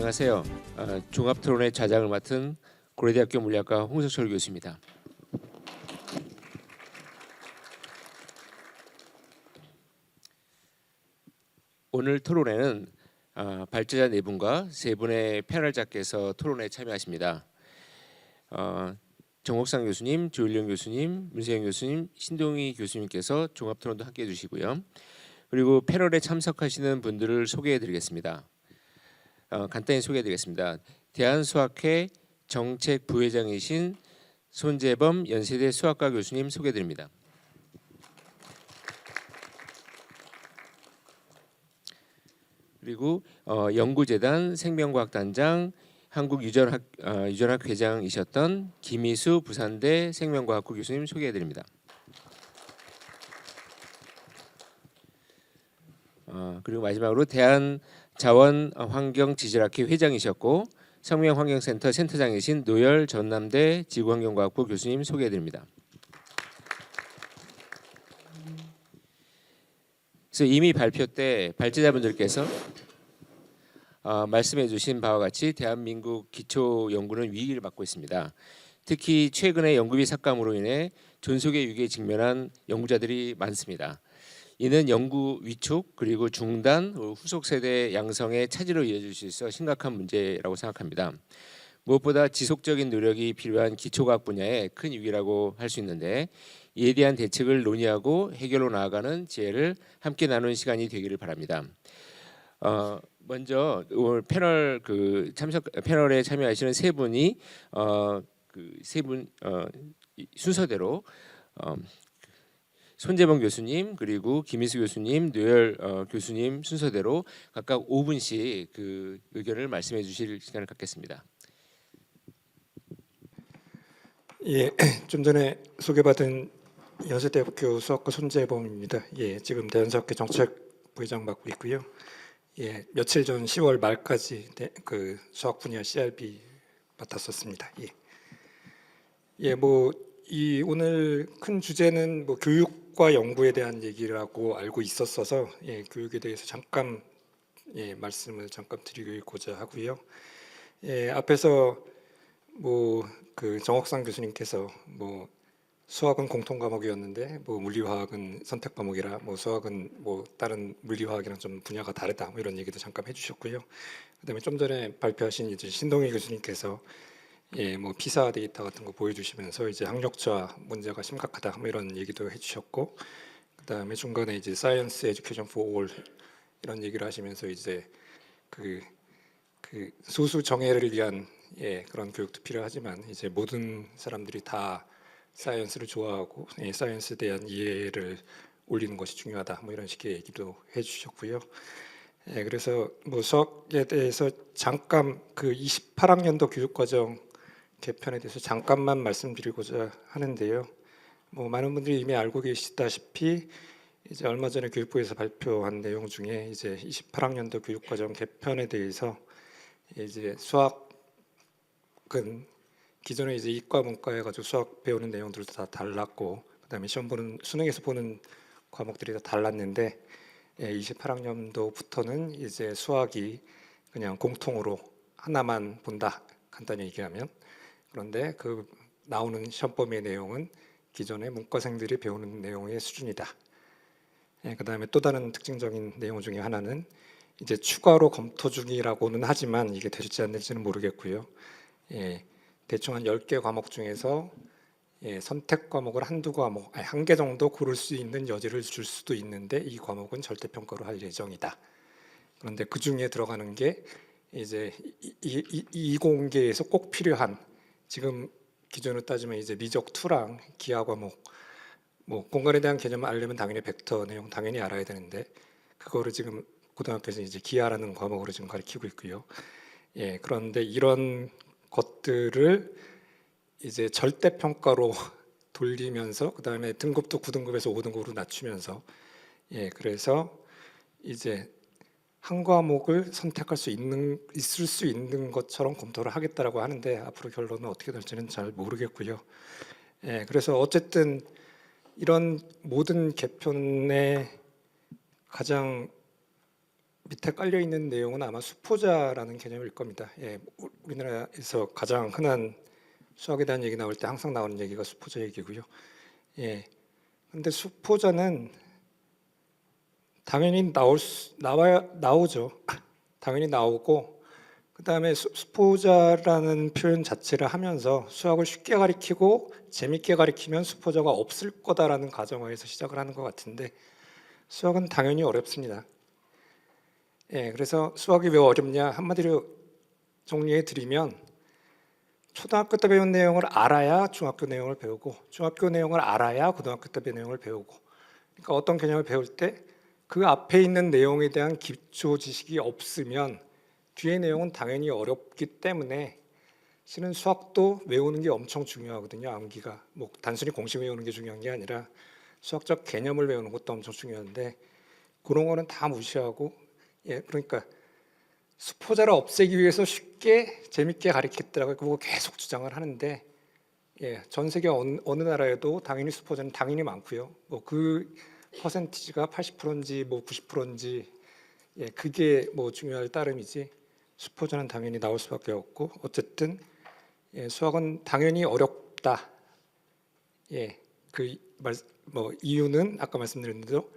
안녕하세요. 종합토론회 좌장을 맡은 고려대학교 물리학과 홍석철 교수입니다. 오늘 토론회는 발제자 4분과 3분의 패널자께서 토론회에 참여하십니다. 정옥상 교수님, 조일령 교수님, 문세영 교수님, 신동희 교수님께서 종합토론도 함께해 주시고요. 그리고 패널에 참석하시는 분들을 소개해드리겠습니다. 간단히 소개해드리겠습니다. 대한수학회 정책 부회장이신 손재범 연세대 수학과 교수님 소개드립니다. 그리고 연구재단 생명과학단장 한국유전학 회장이셨던 김희수 부산대 생명과학부 교수님 소개해드립니다. 그리고 마지막으로 대한자원환경지질학회 회장이셨고 생명환경센터 센터장이신 노열 전남대 지구환경과학부 교수님 소개해드립니다. 그래서 이미 발표 때 발제자분들께서 말씀해주신 바와 같이 대한민국 기초 연구는 위기를 맞고 있습니다. 특히 최근에 연구비 삭감으로 인해 존속의 위기에 직면한 연구자들이 많습니다. 이는 연구 위축 그리고 중단, 후속 세대 양성의 차질로 이어질 수 있어 심각한 문제라고 생각합니다. 무엇보다 지속적인 노력이 필요한 기초과학 분야의 큰 위기라고 할 수 있는데 이에 대한 대책을 논의하고 해결로 나아가는 지혜를 함께 나누는 시간이 되기를 바랍니다. 먼저 오늘 패널에 참여하시는 3분이 순서대로 손재범 교수님 그리고 김희수 교수님, 노열 교수님 순서대로 각각 5분씩 그 의견을 말씀해 주실 시간을 갖겠습니다. 예, 좀 전에 소개받은 연세대학교 수학과 손재범입니다. 예, 지금 대한수학회 정책부회장 맡고 있고요. 예, 며칠 전 10월 말까지 그 수학 분야 CRB 맡았었습니다. 예, 예, 이 오늘 큰 주제는 교육과 연구에 대한 얘기라고 알고 있었어서 예, 교육에 대해서 잠깐 말씀을 잠깐 드리고자 하고요. 예, 앞에서 그 정옥상 교수님께서 수학은 공통 과목이었는데 물리화학은 선택 과목이라 수학은 다른 물리화학이랑 좀 분야가 다르다 이런 얘기도 잠깐 해주셨고요. 그다음에 좀 전에 발표하신 이제 신동희 교수님께서 피사 데이터 같은 거 보여주시면서 이제 학력차 문제가 심각하다 이런 얘기도 해주셨고, 그다음에 중간에 이제 Science Education for All 이런 얘기를 하시면서 이제 그 소수 정예를 위한 그런 교육도 필요하지만 이제 모든 사람들이 다 사이언스를 좋아하고 사이언스에 대한 이해를 올리는 것이 중요하다 이런 식의 얘기도 해주셨고요. 그래서 수학에 대해서 잠깐 그 28학년도 교육과정 개편에 대해서 잠깐만 말씀드리고자 하는데요. 많은 분들이 이미 알고 계시다시피 이제 얼마 전에 교육부에서 발표한 내용 중에 이제 28학년도 교육과정 개편에 대해서 이제 수학은 기존에 이제 이과 문과 해가지고 수학 배우는 내용들도 다 달랐고, 그다음에 수능에서 보는 과목들이 다 달랐는데 28학년도부터는 이제 수학이 그냥 공통으로 하나만 본다 간단히 얘기하면. 그런데 그 나오는 시험 범위의 내용은 기존의 문과생들이 배우는 내용의 수준이다. 그다음에 또 다른 특징적인 내용 중에 하나는 이제 추가로 검토 중이라고는 하지만 이게 될지 안 될지는 모르겠고요. 대충 한 10개 과목 중에서 선택 과목을 한두 과목, 1개 정도 고를 수 있는 여지를 줄 수도 있는데 이 과목은 절대평가로 할 예정이다. 그런데 그 중에 들어가는 게 이제 이공계에서 꼭 필요한, 지금 기준으로 따지면 이제 미적2랑 기하 과목, 공간에 대한 개념을 알려면 당연히 벡터 내용 당연히 알아야 되는데 그거를 지금 고등학교에서 이제 기하라는 과목으로 지금 가르치고 있고요. 그런데 이런 것들을 이제 절대평가로 돌리면서 그다음에 등급도 9등급에서 5등급으로 낮추면서 그래서 이제 한 과목을 선택할 수 있을 수 있는 것처럼 검토를 하겠다라고 하는데 앞으로 결론은 어떻게 될지는 잘 모르겠고요. 그래서 어쨌든 이런 모든 개편의 가장 밑에 깔려 있는 내용은 아마 수포자라는 개념일 겁니다. 예, 우리나라에서 가장 흔한 수학에 대한 얘기 나올 때 항상 나오는 얘기가 수포자 얘기고요. 예, 근데 수포자는 당연히 나오죠. 당연히 나오고 그다음에 수포자라는 표현 자체를 하면서 수학을 쉽게 가리키고 재밌게 가리키면 수포자가 없을 거다라는 가정하에서 시작을 하는 것 같은데 수학은 당연히 어렵습니다. 예, 그래서 수학이 왜 어렵냐 한마디로 정리해 드리면 초등학교 때 배운 내용을 알아야 중학교 내용을 배우고 중학교 내용을 알아야 고등학교 때 배운 내용을 배우고 그러니까 어떤 개념을 배울 때 그 앞에 있는 내용에 대한 기초 지식이 없으면 뒤에 내용은 당연히 어렵기 때문에 실은 수학도 외우는 게 엄청 중요하거든요. 암기가 뭐 단순히 공식 외우는 게 중요한 게 아니라 수학적 개념을 외우는 것도 엄청 중요한데 그런 거는 다 무시하고 예 그러니까 수포자를 없애기 위해서 쉽게 재밌게 가르쳤더라고요. 그거 계속 주장을 하는데 예, 전 세계 어느 나라에도 당연히 수포자는 당연히 많고요. 뭐 그 퍼센티지가 80%인지 뭐 90%인지 예, 그게 뭐 중요할 따름이지 수포자는 당연히 나올 수밖에 없고 어쨌든 예, 수학은 당연히 어렵다. 예, 뭐 이유는 아까 말씀드린 대로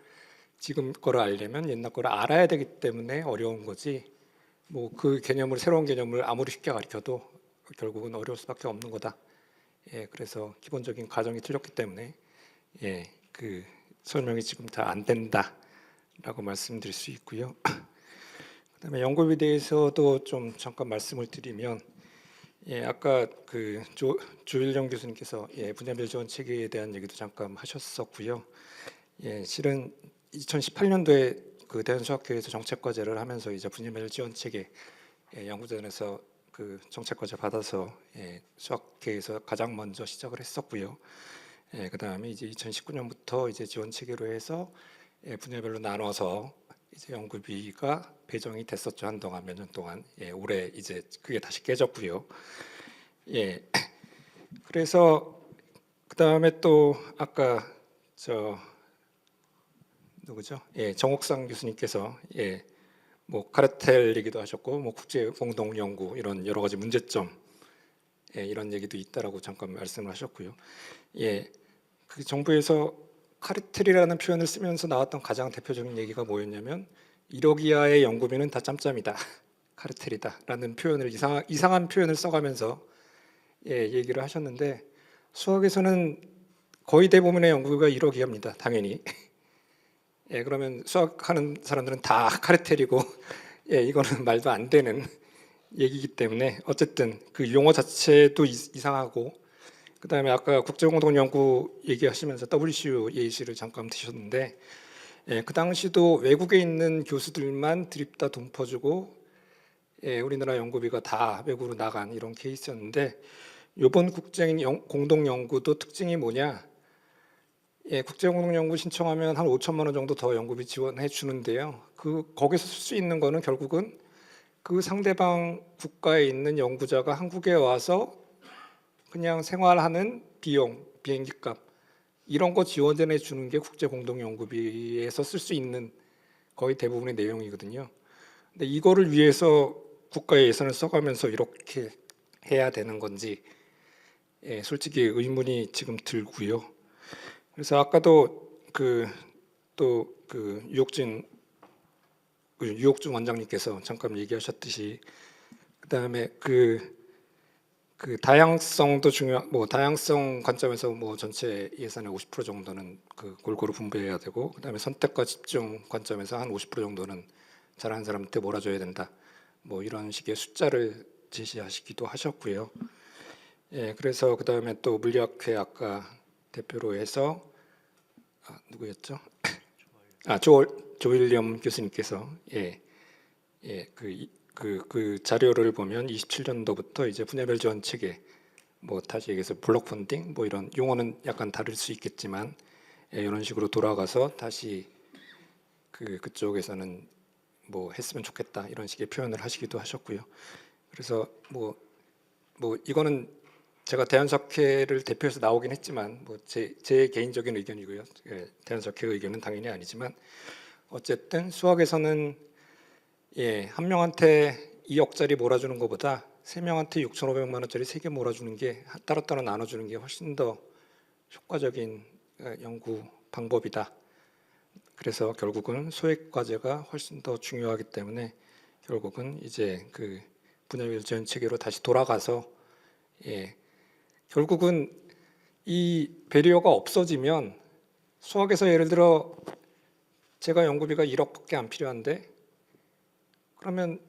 지금 거를 알려면 옛날 거를 알아야 되기 때문에 어려운 거지. 뭐 그 개념을 새로운 개념을 아무리 쉽게 가르쳐도 결국은 어려울 수밖에 없는 거다. 예, 그래서 기본적인 가정이 틀렸기 때문에 예, 그 설명이 지금 다 안 된다라고 말씀드릴 수 있고요. 그다음에 연구에 대해서도 좀 잠깐 말씀을 드리면 예, 아까 그 조일령 교수님께서 예, 분야별 지원 체계에 대한 얘기도 잠깐 하셨었고요. 예, 실은 2018년도에 그 대한수학회에서 정책과제를 하면서 이제 분야별 지원 체계 예, 연구전에서 그 정책과제 받아서 예, 수학회에서 가장 먼저 시작을 했었고요. 예, 그다음에 이제 2019년부터 이제 지원 체계로 해서 예, 분야별로 나눠서 이제 연구비가 배정이 됐었죠. 한동안 몇 년 동안. 예, 올해 이제 그게 다시 깨졌고요. 예. 그래서 그다음에 또 아까 저 누구죠? 예, 정옥상 교수님께서 예, 뭐 카르텔 얘기도 하셨고 뭐 국제 공동 연구 이런 여러 가지 문제점 예, 이런 얘기도 있다라고 잠깐 말씀을 하셨고요. 예, 그 정부에서 카르텔이라는 표현을 쓰면서 나왔던 가장 대표적인 얘기가 뭐였냐면 1억 이하의 연구비는 다 짬짬이다, 카르텔이다라는 표현을 이상한 표현을 써가면서 예, 얘기를 하셨는데 수학에서는 거의 대부분의 연구가 1억 이하입니다. 당연히. 예, 그러면 수학하는 사람들은 다 카르텔이고 예, 이거는 말도 안 되는 얘기이기 때문에 어쨌든 그 용어 자체도 이상하고 그다음에 아까 국제공동연구 얘기하시면서 WCU 예시를 잠깐 드셨는데 예, 그 당시도 외국에 있는 교수들만 드립다 돈 퍼주고 예, 우리나라 연구비가 다 외국으로 나간 이런 케이스였는데 이번 국제공동연구도 특징이 뭐냐 예, 국제공동연구 신청하면 한 5천만 원 정도 더 연구비 지원해 주는데요. 거기서 쓸 수 있는 거는 결국은 그 상대방 국가에 있는 연구자가 한국에 와서 그냥 생활하는 비용, 비행기값 이런 거 지원해 주는 게 국제공동연구비에서 쓸 수 있는 거의 대부분의 내용이거든요. 근데 이거를 위해서 국가의 예산을 써가면서 이렇게 해야 되는 건지 예, 솔직히 의문이 지금 들고요. 그래서 아까도 유옥준 원장님께서 잠깐 얘기하셨듯이 그다음에 그 다양성도 뭐 다양성 관점에서 뭐 전체 예산의 50% 정도는 그 골고루 분배해야 되고 그다음에 선택과 집중 관점에서 한 50% 정도는 잘하는 사람한테 몰아줘야 된다. 뭐 이런 식의 숫자를 제시하시기도 하셨고요. 예, 그래서 그다음에 또 물리학회 아까 대표로 해서 누구였죠? 조일렴 교수님께서 그 자료를 보면 27년도부터 이제 분야별 지원 체계 뭐 다시 얘기해서 블록 펀딩 뭐 이런 용어는 약간 다를 수 있겠지만 예, 이런 식으로 돌아가서 다시 그쪽에서는 뭐 했으면 좋겠다 이런 식의 표현을 하시기도 하셨고요. 그래서 뭐 이거는 제가 대한수학회를 대표해서 나오긴 했지만 뭐 제 개인적인 의견이고요. 예, 대한수학회 의견은 당연히 아니지만 어쨌든 수학에서는 예, 한 명한테 2억짜리 몰아주는 것보다 세 명한테 6,500만 원짜리 세 개 몰아주는 게 따로따로 나눠주는 게 훨씬 더 효과적인 연구 방법이다. 그래서 결국은 소액 과제가 훨씬 더 중요하기 때문에 결국은 이제 그 분야별 지원 체계로 다시 돌아가서 예, 결국은 이 배리어가 없어지면 수학에서 예를 들어 제가 연구비가 1억밖에 안 필요한데 그러면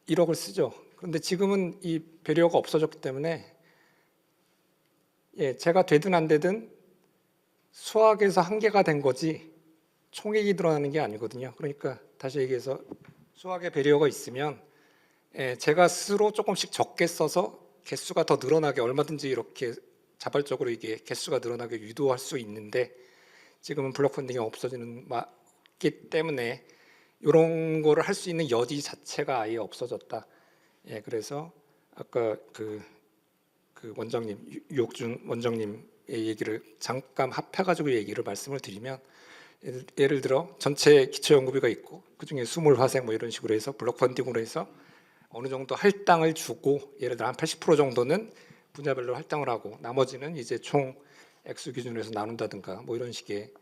1억을 쓰죠. 그런데 지금은 이 배리어가 없어졌기 때문에 예, 제가 되든 안 되든 수학에서 한계가 된 거지 총액이 드러나는 게 아니거든요. 그러니까 다시 얘기해서 수학에 배리어가 있으면 예, 제가 스스로 조금씩 적게 써서 개수가 더 늘어나게 얼마든지 이렇게 자발적으로 이게 개수가 늘어나게 유도할 수 있는데 지금은 블록 펀딩이 없어지는 맞기 때문에 이런 거를 할 수 있는 여지 자체가 아예 없어졌다. 예, 그래서 아까 그 원장님 유옥준 원장님의 얘기를 잠깐 합해가지고 얘기를 말씀을 드리면 예를 들어 전체 기초 연구비가 있고 그 중에 수물 화생 뭐 이런 식으로 해서 블록 펀딩으로 해서 어느 정도 할당을 주고 예를 들어 한 80% 정도는 분야별로 할당을 하고 나머지는 이제 총 액수 기준으로 해서 나눈다든가 뭐 이런 식의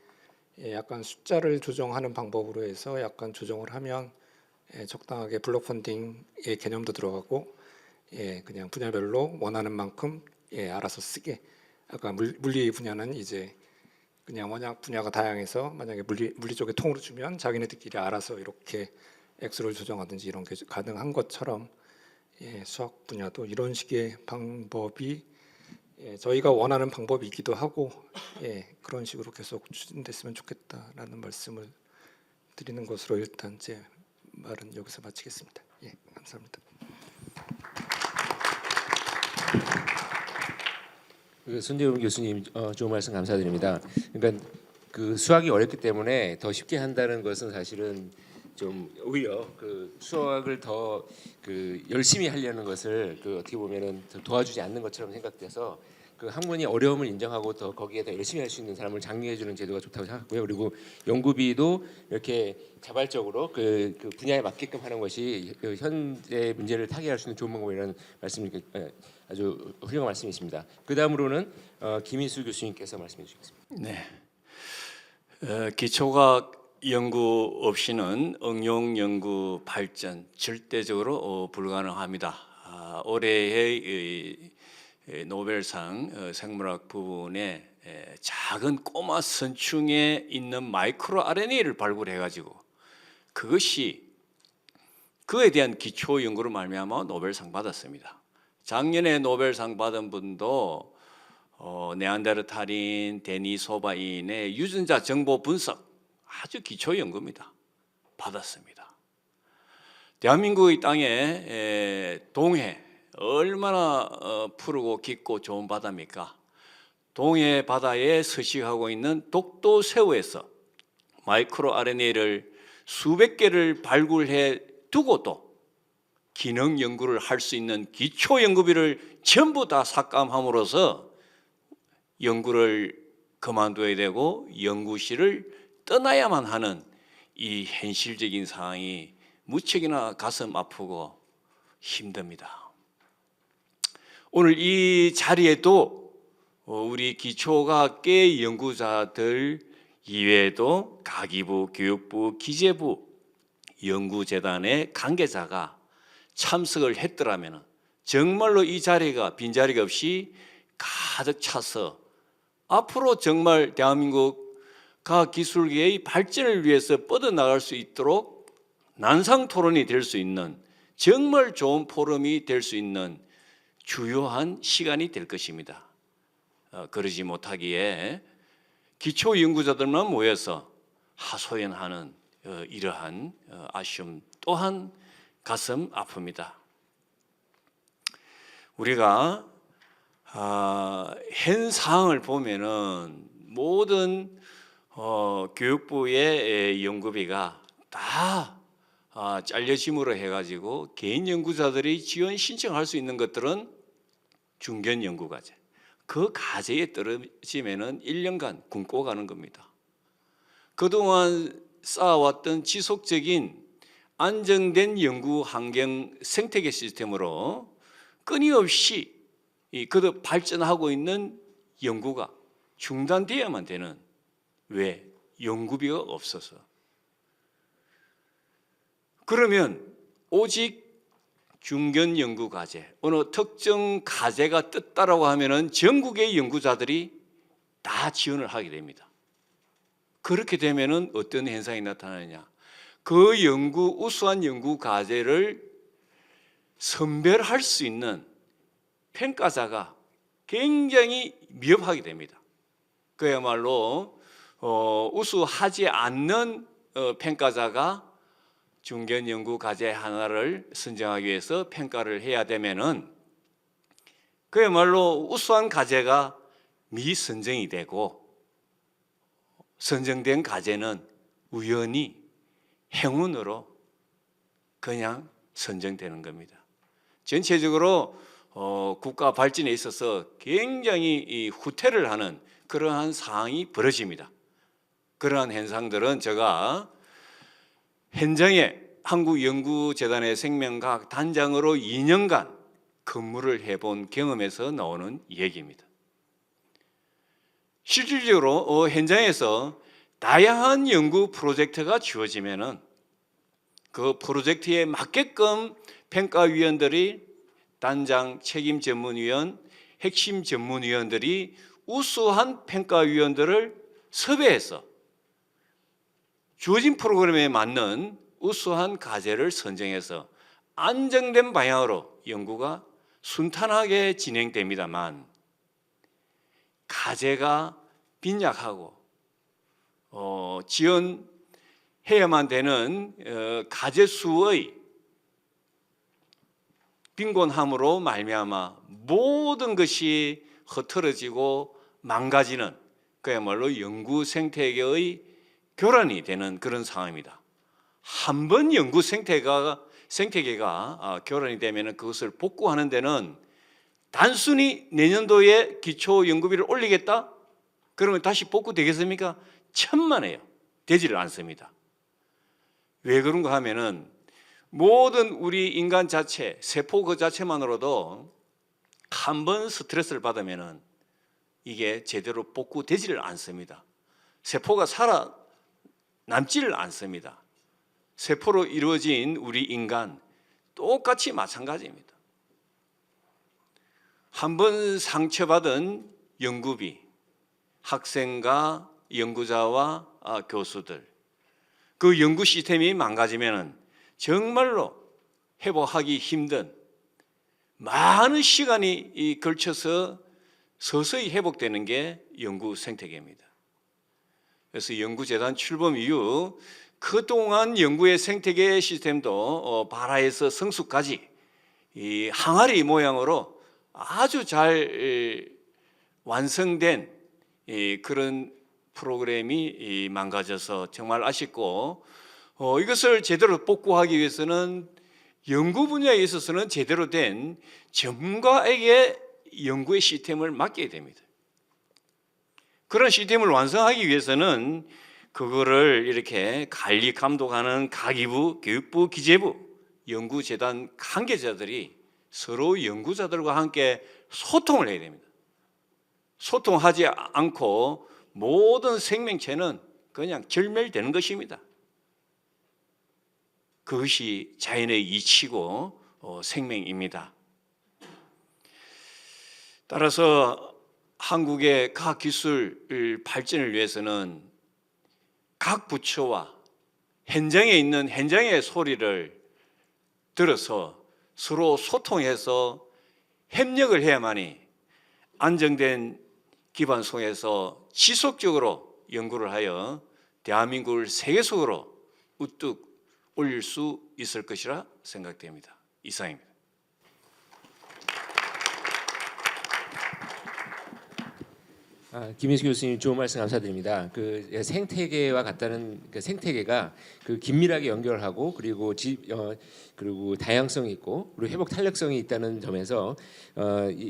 약간 숫자를 조정하는 방법으로 해서 약간 조정을 하면 적당하게 블록 펀딩의 개념도 들어가고 그냥 분야별로 원하는 만큼 알아서 쓰게. 아까 물리 분야는 이제 그냥 워낙 분야가 다양해서 만약에 물리 쪽에 통으로 주면 자기네들끼리 알아서 이렇게 액수를 조정하든지 이런 게 가능한 것처럼 수학 분야도 이런 식의 방법이 저희가 원하는 방법이기도 하고 그런 식으로 계속 추진됐으면 좋겠다라는 말씀을 드리는 것으로 일단 제 말은 여기서 마치겠습니다. 예, 감사합니다. 손재훈 교수님 좋은 말씀 감사드립니다. 그러니까 그 수학이 어렵기 때문에 더 쉽게 한다는 것은 사실은 좀 오히려 그 수학을 더 그 열심히 하려는 것을 그 어떻게 보면은 더 도와주지 않는 것처럼 생각돼서 그 학문이 어려움을 인정하고 더 거기에 더 열심히 할 수 있는 사람을 장려해주는 제도가 좋다고 생각하고요. 그리고 연구비도 이렇게 자발적으로 그 분야에 맞게끔 하는 것이 그 현재 문제를 타개할 수 있는 좋은 방법이라는 말씀이 아주 훌륭한 말씀이십니다. 그 다음으로는 김인수 교수님께서 말씀해 주시겠습니다. 네, 기초과학 연구 없이는 응용 연구 발전 절대적으로 불가능합니다. 올해의 노벨상 생물학 부분에 작은 꼬마 선충에 있는 마이크로 RNA를 발굴해가지고 그것이 그에 대한 기초 연구를 말미암아 노벨상 받았습니다. 작년에 노벨상 받은 분도 네안데르탈인, 데니소바인의 유전자 정보 분석 아주 기초 연구입니다. 받았습니다. 대한민국의 땅에 동해 얼마나 푸르고 깊고 좋은 바다입니까? 동해 바다에 서식하고 있는 독도새우에서 마이크로 RNA를 수백 개를 발굴해 두고도 기능 연구를 할 수 있는 기초 연구비를 전부 다 삭감함으로써 연구를 그만둬야 되고 연구실을 떠나야만 하는 이 현실적인 상황이 무척이나 가슴 아프고 힘듭니다. 오늘 이 자리에도 우리 기초과학계 연구자들 이외에도 가기부, 교육부, 기재부, 연구재단의 관계자가 참석을 했더라면 정말로 이 자리가 빈자리가 없이 가득 차서 앞으로 정말 대한민국 과학기술계의 발전을 위해서 뻗어나갈 수 있도록 난상토론이 될 수 있는 정말 좋은 포럼이 될 수 있는 주요한 시간이 될 것입니다. 그러지 못하기에 기초연구자들만 모여서 하소연하는 이러한 아쉬움 또한 가슴 아픕니다. 우리가 현 상황을 보면은 모든 교육부의 연구비가 다 잘려짐으로 해가지고 개인 연구자들이 지원 신청할 수 있는 것들은 중견 연구과제, 그 과제에 떨어지면은 1년간 굶고 가는 겁니다. 그동안 쌓아왔던 지속적인 안정된 연구 환경 생태계 시스템으로 끊임없이 그도 발전하고 있는 연구가 중단되어야만 되는, 왜? 연구비가 없어서. 그러면 오직 중견 연구 과제, 어느 특정 과제가 떴다라고 하면은 전국의 연구자들이 다 지원을 하게 됩니다. 그렇게 되면은 어떤 현상이 나타나느냐? 그 우수한 연구 과제를 선별할 수 있는 평가자가 굉장히 미흡하게 됩니다. 그야말로 우수하지 않는 평가자가 중견 연구 과제 하나를 선정하기 위해서 평가를 해야 되면은 그야말로 우수한 과제가 미선정이 되고 선정된 과제는 우연히 행운으로 그냥 선정되는 겁니다. 전체적으로 국가 발전에 있어서 굉장히 후퇴를 하는 그러한 상황이 벌어집니다. 그러한 현상들은 제가 현장에 한국연구재단의 생명과학 단장으로 2년간 근무를 해본 경험에서 나오는 얘기입니다. 실질적으로 현장에서 다양한 연구 프로젝트가 주어지면은 그 프로젝트에 맞게끔 평가위원들이, 단장, 책임 전문위원, 핵심 전문위원들이 우수한 평가위원들을 섭외해서 주어진 프로그램에 맞는 우수한 과제를 선정해서 안정된 방향으로 연구가 순탄하게 진행됩니다만, 과제가 빈약하고 지원해야만 되는 과제 수의 빈곤함으로 말미암아 모든 것이 흐트러지고 망가지는, 그야말로 연구 생태계의 교란이 되는 그런 상황입니다. 한 번 연구 생태계가 교란이 되면 그것을 복구하는 데는 단순히 내년도에 기초 연구비를 올리겠다? 그러면 다시 복구되겠습니까? 천만에요. 되지를 않습니다. 왜 그런가 하면은 모든 우리 인간 자체, 세포 그 자체만으로도 한 번 스트레스를 받으면은 이게 제대로 복구되지를 않습니다. 세포가 살아남지를 않습니다. 세포로 이루어진 우리 인간 똑같이 마찬가지입니다. 한 번 상처받은 연구비, 학생과 연구자와 교수들, 그 연구 시스템이 망가지면 정말로 회복하기 힘든, 많은 시간이 걸쳐서 서서히 회복되는 게 연구 생태계입니다. 그래서 연구재단 출범 이후 그동안 연구의 생태계 시스템도 발화에서 성숙까지 이 항아리 모양으로 아주 잘 완성된 그런 프로그램이 망가져서 정말 아쉽고, 이것을 제대로 복구하기 위해서는 연구 분야에 있어서는 제대로 된 전문가에게 연구의 시스템을 맡겨야 됩니다. 그런 시스템을 완성하기 위해서는 그거를 이렇게 관리 감독하는 가기부, 교육부, 기재부, 연구재단 관계자들이 서로 연구자들과 함께 소통을 해야 됩니다. 소통하지 않고 모든 생명체는 그냥 절멸되는 것입니다. 그것이 자연의 이치고 생명입니다. 따라서 한국의 과학기술 발전을 위해서는 각 부처와 현장에 있는 현장의 소리를 들어서 서로 소통해서 협력을 해야만이 안정된 기반 속에서 지속적으로 연구를 하여 대한민국을 세계 속으로 우뚝 올릴 수 있을 것이라 생각됩니다. 이상입니다. 김인수 교수님 좋은 말씀 감사드립니다. 그 생태계와 같다는 그 생태계가 그 긴밀하게 연결하고 그리고 그리고 다양성이 있고 그리고 회복 탄력성이 있다는 점에서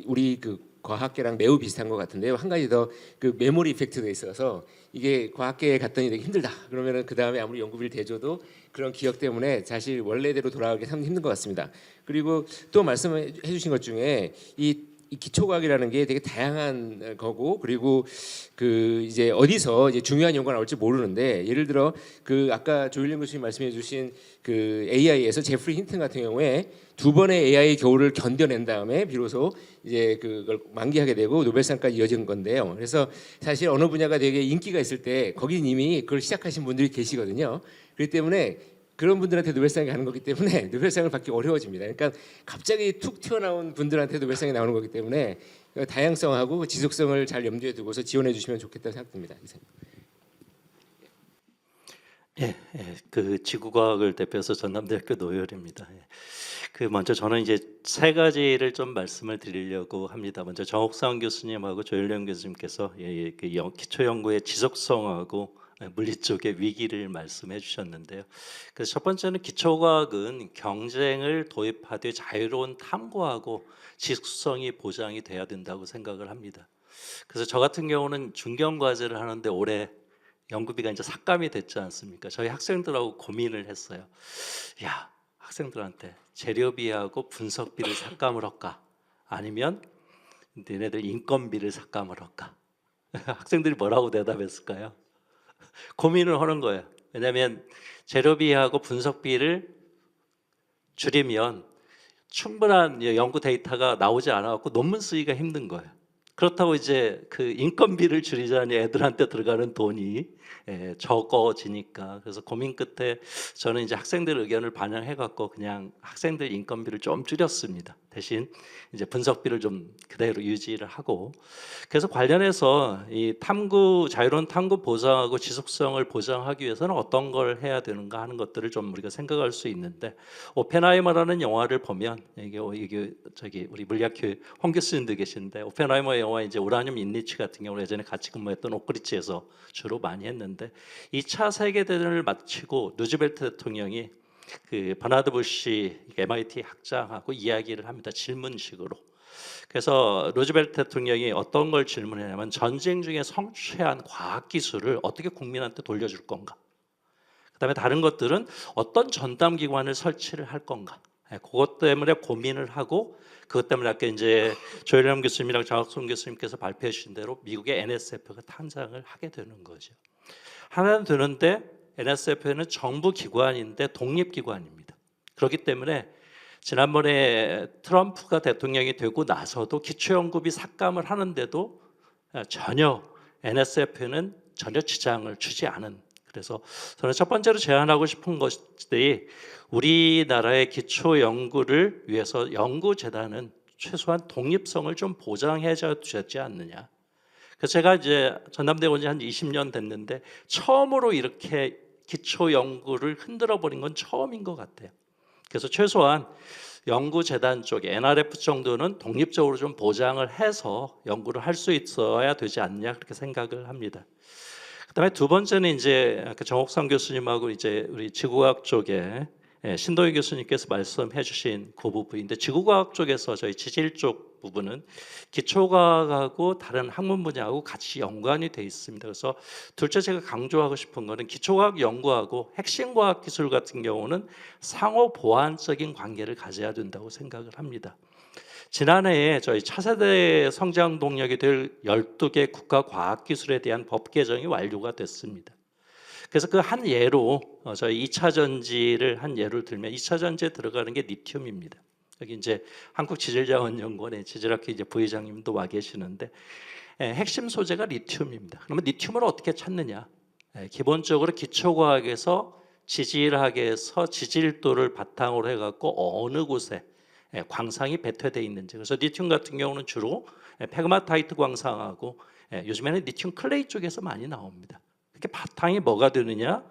우리 그 과학계랑 매우 비슷한 것 같은데요. 한 가지 더 그 메모리 이펙트가 있어서 이게 과학계에 갔더니 되게 힘들다. 그러면은 그 다음에 아무리 연구비를 대줘도 그런 기억 때문에 사실 원래대로 돌아가기 참 힘든 것 같습니다. 그리고 또 말씀해주신 것 중에 이 기초과학이라는 게 되게 다양한 거고 그리고 그 이제 어디서 이제 중요한 연구가 나올지 모르는데 예를 들어 그 아까 조일련 교수님 말씀해주신 그 AI에서 제프리 힌튼 같은 경우에 2번의 AI 겨울을 견뎌낸 다음에 비로소 이제 그걸 만기하게 되고 노벨상까지 이어진 건데요. 그래서 사실 어느 분야가 되게 인기가 있을 때 거긴 이미 그걸 시작하신 분들이 계시거든요. 그렇기 때문에 그런 분들한테 노벨상이 가는 거기 때문에 노벨상을 받기 어려워집니다. 그러니까 갑자기 툭 튀어나온 분들한테 노벨상이 나오는 거기 때문에 다양성하고 지속성을 잘 염두에 두고서 지원해 주시면 좋겠다고 생각됩니다. 그 지구과학을 대표해서 전남대학교 노열입니다. 그 먼저 저는 이제 세 가지를 좀 말씀을 드리려고 합니다. 먼저 정옥상 교수님하고 조일련 교수님께서 그 기초 연구의 지속성하고 물리 쪽의 위기를 말씀해 주셨는데요. 그래서 첫 번째는 기초과학은 경쟁을 도입하되 자유로운 탐구하고 지속성이 보장이 돼야 된다고 생각을 합니다. 그래서 저 같은 경우는 중견 과제를 하는데 올해 연구비가 이제 삭감이 됐지 않습니까? 저희 학생들하고 고민을 했어요. 야, 학생들한테 재료비하고 분석비를 삭감을 할까? 아니면 너네들 인건비를 삭감을 할까? 학생들이 뭐라고 대답했을까요? 고민을 하는 거예요. 왜냐하면 재료비하고 분석비를 줄이면 충분한 연구 데이터가 나오지 않아갖고 논문 쓰기가 힘든 거예요. 그렇다고 이제 그 인건비를 줄이자니 애들한테 들어가는 돈이 적어지니까 그래서 고민 끝에 저는 이제 학생들 의견을 반영해 갖고 그냥 학생들 인건비를 좀 줄였습니다. 대신 이제 분석비를 좀 그대로 유지를 하고 그래서 관련해서 이 탐구 자유로운 탐구 보장하고 지속성을 보장하기 위해서는 어떤 걸 해야 되는가 하는 것들을 좀 우리가 생각할 수 있는데 오펜하이머라는 영화를 보면 이게 저기 우리 물리학교 홍 교수님도 계신데 오펜하이머 영화 이제 우라늄 인리치 같은 경우는 예전에 같이 근무했던 오크리치에서 주로 많이 했는데 2차 세계대전을 마치고 루즈벨트 대통령이 그 버나드 부시 MIT 학장하고 이야기를 합니다. 질문식으로. 그래서 루즈벨트 대통령이 어떤 걸 질문했냐면 전쟁 중에 성취한 과학 기술을 어떻게 국민한테 돌려줄 건가? 그다음에 다른 것들은 어떤 전담 기관을 설치를 할 건가? 그것 때문에 고민을 하고 그것 때문에 아까 이제 조일련 교수님이랑 장학순 교수님께서 발표해 주신 대로 미국의 NSF가 탄생을 하게 되는 거죠. 하나는 되는데 NSF는 정부 기관인데 독립 기관입니다. 그렇기 때문에 지난번에 트럼프가 대통령이 되고 나서도 기초연구비 삭감을 하는데도 전혀 NSF는 전혀 지장을 주지 않은 그래서 저는 첫 번째로 제안하고 싶은 것들이 우리나라의 기초 연구를 위해서 연구재단은 최소한 독립성을 좀 보장해 주셨지 않느냐. 그래서 제가 이제 전남대 온 지 한 20년 됐는데 처음으로 이렇게 기초 연구를 흔들어 버린 건 처음인 것 같아요. 그래서 최소한 연구재단 쪽에 NRF 정도는 독립적으로 좀 보장을 해서 연구를 할 수 있어야 되지 않냐 그렇게 생각을 합니다. 그다음에 두 번째는 이제 아까 정옥상 교수님하고 이제 우리 지구과학 쪽에 신동희 교수님께서 말씀해주신 그 부분인데 지구과학 쪽에서 저희 지질 쪽 부분은 기초과학하고 다른 학문 분야하고 같이 연관이 돼 있습니다. 그래서 둘째 제가 강조하고 싶은 거는 기초과학 연구하고 핵심과학 기술 같은 경우는 상호 보완적인 관계를 가져야 된다고 생각을 합니다. 지난해에 저희 차세대 성장 동력이 될 12개 국가 과학 기술에 대한 법 개정이 완료가 됐습니다. 그래서 그 한 예로 저희 2차 전지를 한 예를 들면 2차 전지에 들어가는 게 리튬입니다. 여기 이제 한국지질자원연구원의 지질학회 이제 부회장님도 와 계시는데 핵심 소재가 리튬입니다. 그러면 리튬을 어떻게 찾느냐? 기본적으로 기초과학에서 지질학에서 지질도를 바탕으로 해갖고 어느 곳에 광상이 배태되어 있는지 그래서 리튬 같은 경우는 주로 페그마타이트 광상하고 요즘에는 리튬 클레이 쪽에서 많이 나옵니다. 이렇게 바탕이 뭐가 되느냐?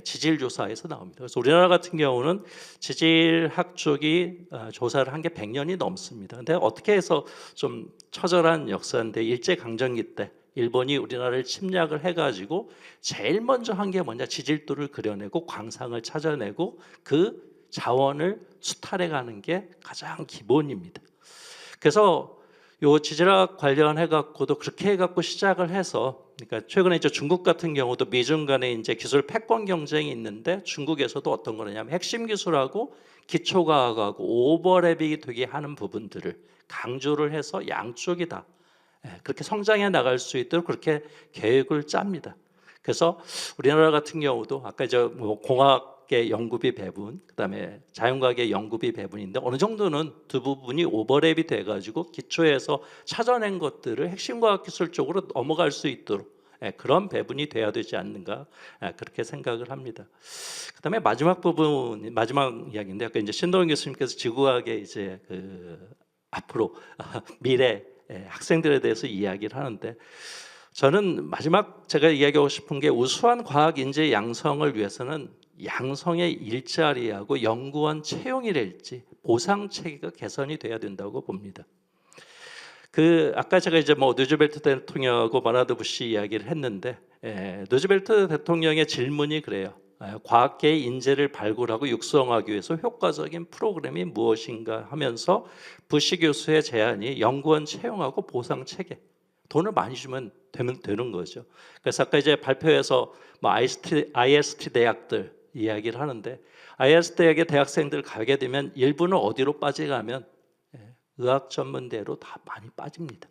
지질 조사에서 나옵니다. 그래서 우리나라 같은 경우는 지질학 쪽이 조사를 한 게 100년이 넘습니다. 근데 어떻게 해서 좀 처절한 역사인데 일제 강점기 때 일본이 우리나라를 침략을 해가지고 제일 먼저 한 게 뭐냐? 지질도를 그려내고 광상을 찾아내고 그 자원을 수탈해 가는 게 가장 기본입니다. 그래서 요 지질학 관련해 갖고도 그렇게 해 갖고 시작을 해서, 그러니까 최근에 이제 중국 같은 경우도 미중 간에 이제 기술 패권 경쟁이 있는데 중국에서도 어떤 거냐면 핵심 기술하고 기초과학하고 오버랩이 되게 하는 부분들을 강조를 해서 양쪽이 다 그렇게 성장해 나갈 수 있도록 그렇게 계획을 짭니다. 그래서 우리나라 같은 경우도 아까 이제 뭐 공학의 연구비 배분, 그다음에 자연과학의 연구비 배분인데 어느 정도는 두 부분이 오버랩이 돼가지고 기초에서 찾아낸 것들을 핵심 과학 기술 쪽으로 넘어갈 수 있도록 그런 배분이 돼야 되지 않는가 그렇게 생각을 합니다. 그다음에 마지막 부분, 마지막 이야기인데 아까 이제 신동현 교수님께서 지구과학의 이제 그 앞으로 미래 학생들에 대해서 이야기를 하는데, 저는 마지막 제가 이야기하고 싶은 게 우수한 과학 인재 양성을 위해서는 양성의 일자리하고 연구원 채용이랄지 보상 체계가 개선이 돼야 된다고 봅니다. 그 아까 제가 이제 뭐 누즈벨트 대통령하고 버나드 부시 이야기를 했는데, 누즈벨트 대통령의 질문이 그래요. 과학계의 인재를 발굴하고 육성하기 위해서 효과적인 프로그램이 무엇인가 하면서 부시 교수의 제안이 연구원 채용하고 보상 체계, 돈을 많이 주면 되는 거죠. 그래서 아까 이제 발표에서 뭐 IST 대학들 이야기를 하는데, IST 대학의 대학생들 가게 되면 일부는 어디로 빠져가면 의학 전문대로 다 많이 빠집니다.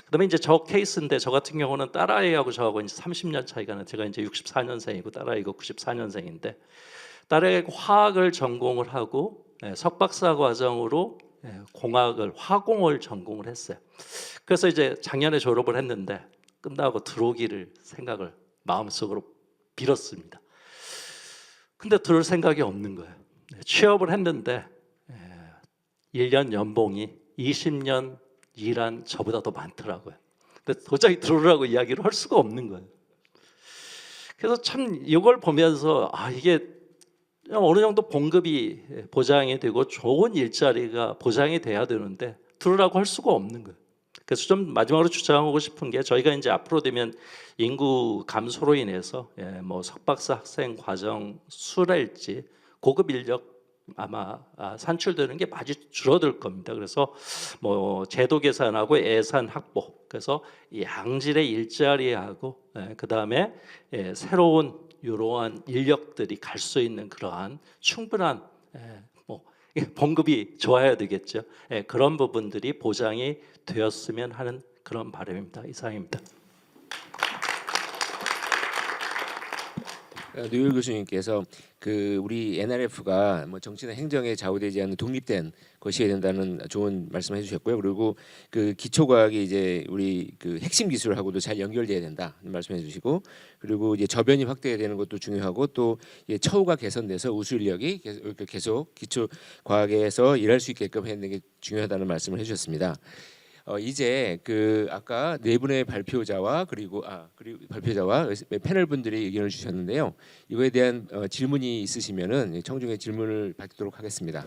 그다음에 이제 저 케이스인데, 저 같은 경우는 딸아이하고 저하고 이제 30년 차이가 나요. 제가 이제 64년생이고 딸아이가 94년생인데, 딸아이가 화학을 전공을 하고 석박사 과정으로 공학을 화공을 전공을 했어요. 그래서 이제 작년에 졸업을 했는데 끝나고 들어오기를 생각을 마음속으로 빌었습니다. 근데 들을 생각이 없는 거예요. 취업을 했는데 1년 연봉이 20년 일한 저보다 더 많더라고요. 근데 도저히 들어오라고 이야기를 할 수가 없는 거예요. 그래서 참 이걸 보면서 이게 어느 정도 봉급이 보장이 되고 좋은 일자리가 보장이 돼야 되는데 들으라고 할 수가 없는 거예요. 그래서 좀 마지막으로 주장하고 싶은 게, 저희가 이제 앞으로 되면 인구 감소로 인해서 뭐 석박사 학생 과정 수랄지 고급 인력 아마 산출되는 게 많이 줄어들 겁니다. 그래서 뭐 제도 개선하고 예산 확보, 그래서 양질의 일자리하고 그 다음에 새로운 이러한 인력들이 갈 수 있는 그러한 충분한 뭐 봉급이 좋아야 되겠죠. 그런 부분들이 보장이 되었으면 하는 그런 바람입니다. 이상입니다. 노율 교수님께서 그 우리 NRF가 뭐 정치나 행정에 좌우되지 않는 독립된 것이어야 된다는 좋은 말씀을 해주셨고요. 그리고 그 기초과학이 이제 우리 그 핵심 기술하고도 잘 연결돼야 된다 말씀해주시고, 그리고 이제 저변이 확대해야 되는 것도 중요하고, 또 처우가 개선돼서 우수 인력이 계속 기초과학에서 일할 수 있게끔 해야 되는 게 중요하다는 말씀을 해주셨습니다. 이제 그 아까 네 분의 발표자와 그리고 발표자와 패널 분들이 의견을 주셨는데요. 이거에 대한 질문이 있으시면은 청중의 질문을 받도록 하겠습니다.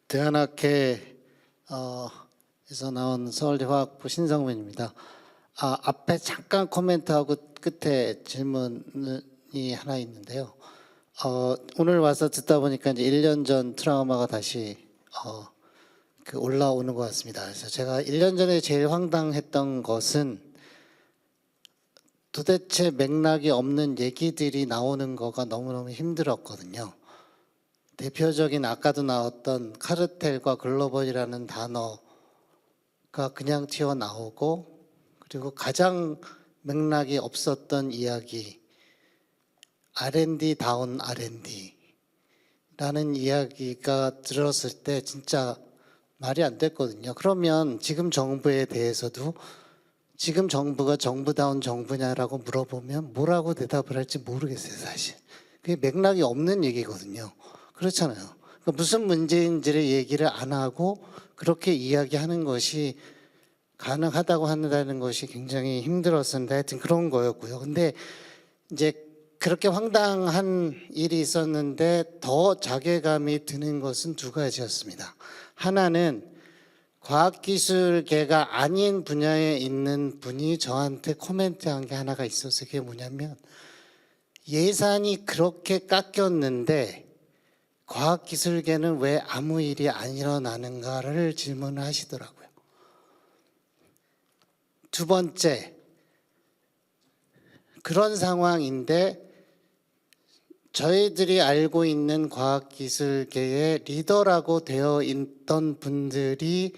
대안학회에서 나온 서울대화학부 신성민입니다. 앞에 잠깐 코멘트하고 끝에 질문이 하나 있는데요. 오늘 와서 듣다 보니까 이제 1년 전 트라우마가 다시 올라오는 것 같습니다. 그래서 제가 1년 전에 제일 황당했던 것은 도대체 맥락이 없는 얘기들이 나오는 거가 너무너무 힘들었거든요. 대표적인 아까도 나왔던 카르텔과 글로벌이라는 단어가 그냥 튀어나오고, 그리고 가장 맥락이 없었던 이야기, R&D 다운 R&D라는 이야기가 들었을 때 진짜 말이 안 됐거든요. 그러면 지금 정부에 대해서도 지금 정부가 정부다운 정부냐라고 물어보면 뭐라고 대답을 할지 모르겠어요, 사실. 그게 맥락이 없는 얘기거든요. 그렇잖아요. 그러니까 무슨 문제인지를 얘기를 안 하고 그렇게 이야기하는 것이 가능하다고 한다는 것이 굉장히 힘들었었는데, 하여튼 그런 거였고요. 근데 이제 그렇게 황당한 일이 있었는데 더 자괴감이 드는 것은 두 가지였습니다. 하나는 과학기술계가 아닌 분야에 있는 분이 저한테 코멘트한 게 하나가 있었어요. 그게 뭐냐면, 예산이 그렇게 깎였는데 과학기술계는 왜 아무 일이 안 일어나는가를 질문을 하시더라고요. 두 번째, 그런 상황인데 저희들이 알고 있는 과학기술계의 리더라고 되어 있던 분들이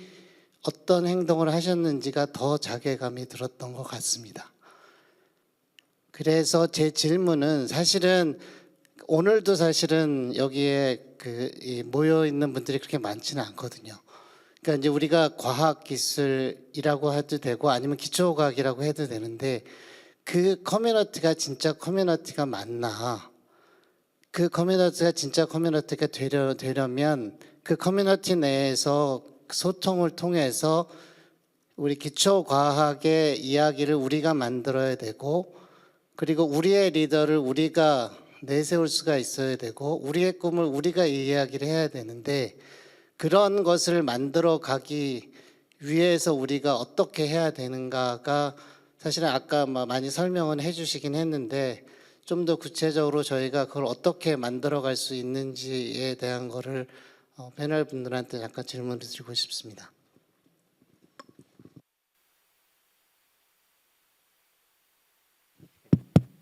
어떤 행동을 하셨는지가 더 자괴감이 들었던 것 같습니다. 그래서 제 질문은 사실은 오늘도 사실은 여기에 모여 있는 분들이 그렇게 많지는 않거든요. 그러니까 이제 우리가 과학기술이라고 해도 되고 아니면 기초과학이라고 해도 되는데 그 커뮤니티가 진짜 커뮤니티가 맞나? 그 커뮤니티가 진짜 커뮤니티가 되려면 그 커뮤니티 내에서 소통을 통해서 우리 기초과학의 이야기를 우리가 만들어야 되고 그리고 우리의 리더를 우리가 내세울 수가 있어야 되고 우리의 꿈을 우리가 이야기를 해야 되는데 그런 것을 만들어 가기 위해서 우리가 어떻게 해야 되는가가 사실은 아까 많이 설명은 해주시긴 했는데 좀 더 구체적으로 저희가 그걸 어떻게 만들어 갈 수 있는지에 대한 거를 패널 분들한테 약간 질문을 드리고 싶습니다.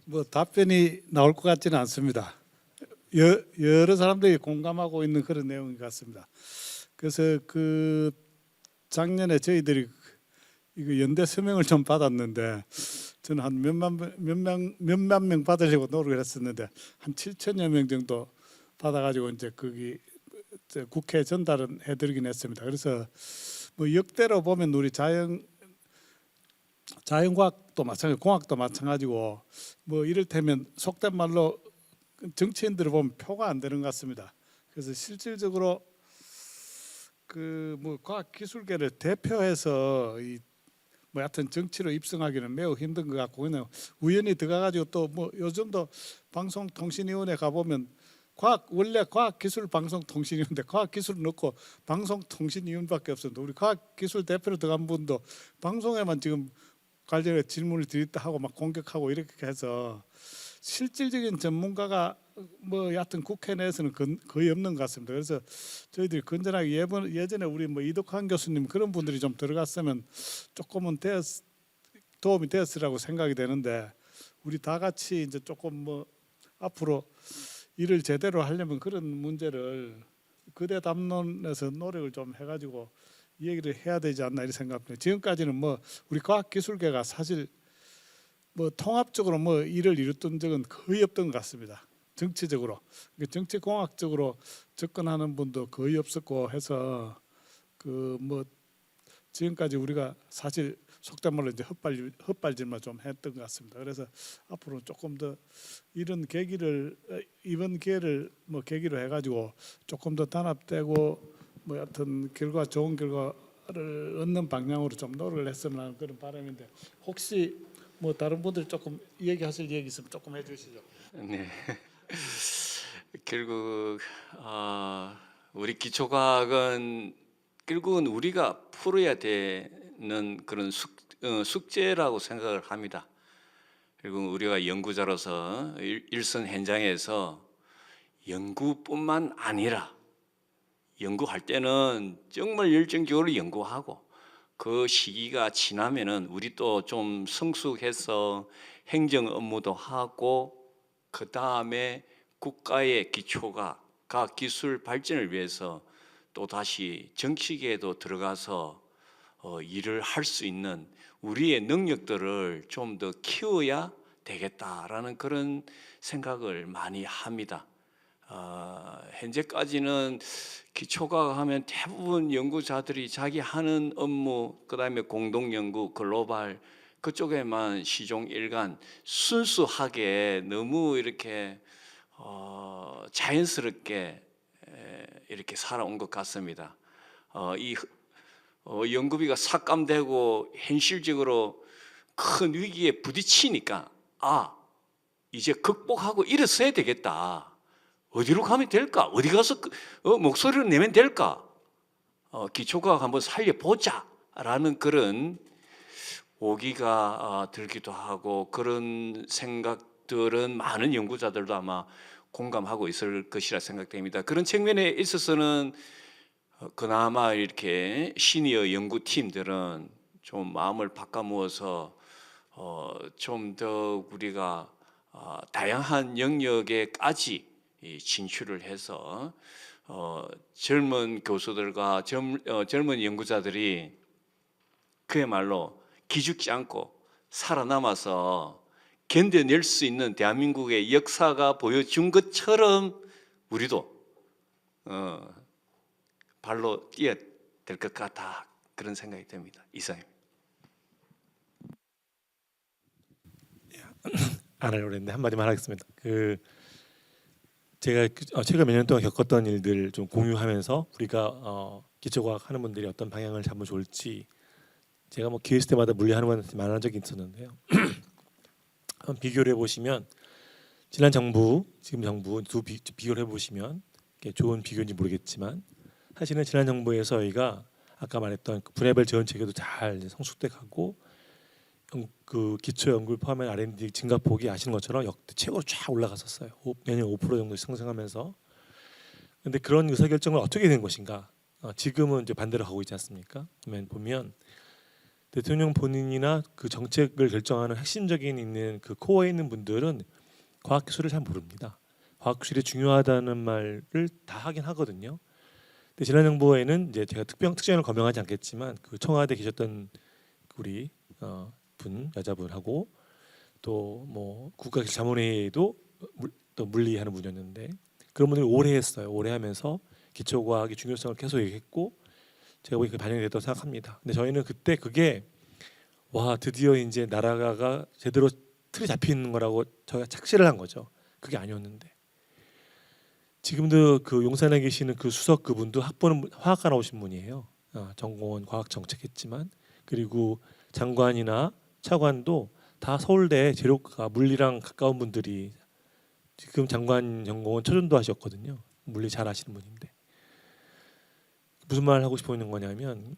뭐 답변이 나올 것 같지는 않습니다. 여러 사람들이 공감하고 있는 그런 내용인 것 같습니다. 그래서 그 작년에 저희들이 이거 연대 서명을 좀 받았는데 저는 한 몇만 명 받으려고 노력을 했었는데 한 7천여 명 정도 받아가지고 이제 거기 국회에 전달은 해드리긴 했습니다. 그래서 뭐 역대로 보면 우리 자연과학도 마찬가지, 공학도 마찬가지고 뭐 이를테면 속된 말로 정치인들을 보면 표가 안 되는 것 같습니다. 그래서 실질적으로 그 뭐 과학기술계를 대표해서 뭐 하여튼 정치로 입성하기는 매우 힘든 것 같고 그냥 우연히 들어가가지고 또 뭐 요즘도 방송통신위원회 가보면 원래 과학기술방송통신위원회 과학기술 넣고 방송통신위원밖에 없었는데 우리 과학기술 대표로 들어간 분도 방송에만 지금 관련해 질문을 드렸다 하고 막 공격하고 이렇게 해서 실질적인 전문가가 뭐 여하튼 국회 내에서는 거의 없는 것 같습니다. 그래서 저희들이 건전하게 예전에 우리 뭐 이덕환 교수님 그런 분들이 좀 들어갔으면 조금은 도움이 되었으라고 생각이 되는데 우리 다 같이 이제 조금 뭐 앞으로 일을 제대로 하려면 그런 문제를 그대 담론에서 노력을 좀 해가지고 이 얘기를 해야 되지 않나 이런 생각합니다. 지금까지는 뭐 우리 과학기술계가 사실 뭐 통합적으로 뭐 일을 이뤘던 적은 거의 없던 것 같습니다. 정치적으로, 정치공학적으로 접근하는 분도 거의 없었고 해서 그 뭐 지금까지 우리가 사실 속된 말로 이제 헛발질만 좀 했던 것 같습니다. 그래서 앞으로 조금 더 이런 이번 기회를 뭐 계기로 해가지고 조금 더 단합되고 뭐 하여튼 좋은 결과를 얻는 방향으로 좀 노력을 했으면 하는 그런 바람인데 혹시 뭐 다른 분들 조금 얘기하실 얘기 있으면 조금 해주시죠. 네. 결국 우리 기초과학은 결국은 우리가 풀어야 되는 그런 숙제라고 생각을 합니다. 그리고 우리가 연구자로서 일선 현장에서 연구뿐만 아니라 연구할 때는 정말 열정적으로 연구하고 그 시기가 지나면은 우리 또 좀 성숙해서 행정 업무도 하고 그 다음에 국가의 기초가 과학기술 발전을 위해서 또 다시 정치계에도 들어가서 일을 할 수 있는 우리의 능력들을 좀 더 키워야 되겠다라는 그런 생각을 많이 합니다. 현재까지는 기초과학 하면 대부분 연구자들이 자기 하는 업무, 그 다음에 공동연구, 글로벌 그쪽에만 시종일관 순수하게 너무 이렇게 자연스럽게 이렇게 살아온 것 같습니다. 이 연구비가 삭감되고 현실적으로 큰 위기에 부딪히니까 이제 극복하고 일어서야 되겠다. 어디로 가면 될까? 어디 가서 목소리를 내면 될까? 기초과학 한번 살려보자라는 그런 오기가 들기도 하고 그런 생각들은 많은 연구자들도 아마 공감하고 있을 것이라 생각됩니다. 그런 측면에 있어서는 그나마 이렇게 시니어 연구팀들은 좀 마음을 바꿔모어서 좀 더 우리가 다양한 영역에까지 진출을 해서 젊은 교수들과 젊은 연구자들이 그야말로 기죽지 않고 살아남아서 견뎌낼 수 있는 대한민국의 역사가 보여준 것처럼 우리도 발로 뛰어야 될 것 같다, 그런 생각이 듭니다. 이상입니다. 안 하려고 했는데 한마디만 하겠습니다. 제가 최근 몇 년 동안 겪었던 일들 좀 공유하면서 우리가 기초과학 하는 분들이 어떤 방향을 잡으면 좋을지 제가 뭐 기회 있을 때마다 물리하는 분한테 말한 적이 있었는데요. 한번 비교를 해보시면 지난 정부, 지금 정부 두 비교를 해보시면 좋은 비교인지 모르겠지만 사실은 지난 정부에서 저희가 아까 말했던 그 분야별 지원 체계도 잘 성숙돼 가고 그 기초 연구를 포함한 R&D 증가폭이 아시는 것처럼 역대 최고로 쫙 올라갔었어요. 매년 5% 정도 상승하면서. 근데 그런 의사결정을 어떻게 된 것인가? 지금은 이제 반대로 가고 있지 않습니까? 그러면 보면 대통령 본인이나 그 정책을 결정하는 핵심적인 있는 그 코어에 있는 분들은 과학기술을 잘 모릅니다. 과학기술이 중요하다는 말을 다 하긴 하거든요. 근데 지난 정부에는 이제 제가 특정인을 거명하지 않겠지만 그 청와대 계셨던 우리 여자분하고 또 뭐 국가기술 자문회의도 또 물리하는 분이었는데 그런 분들이 오래 했어요. 오래 하면서 기초과학의 중요성을 계속 얘기했고 제가 보기 그게 반영이 됐다고 생각합니다. 근데 저희는 그때 그게 와 드디어 이제 나라가 제대로 틀이 잡히는 거라고 저희가 착시를 한 거죠. 그게 아니었는데 지금도 그 용산에 계시는 그 수석 그분도 학부는 화학과 나오신 분이에요. 전공은 과학정책했지만 그리고 장관이나 차관도 다 서울대 재료과 물리랑 가까운 분들이 지금 장관 전공은 초전도 하셨거든요. 물리 잘 아시는 분인데 무슨 말 하고 싶어 있는 거냐면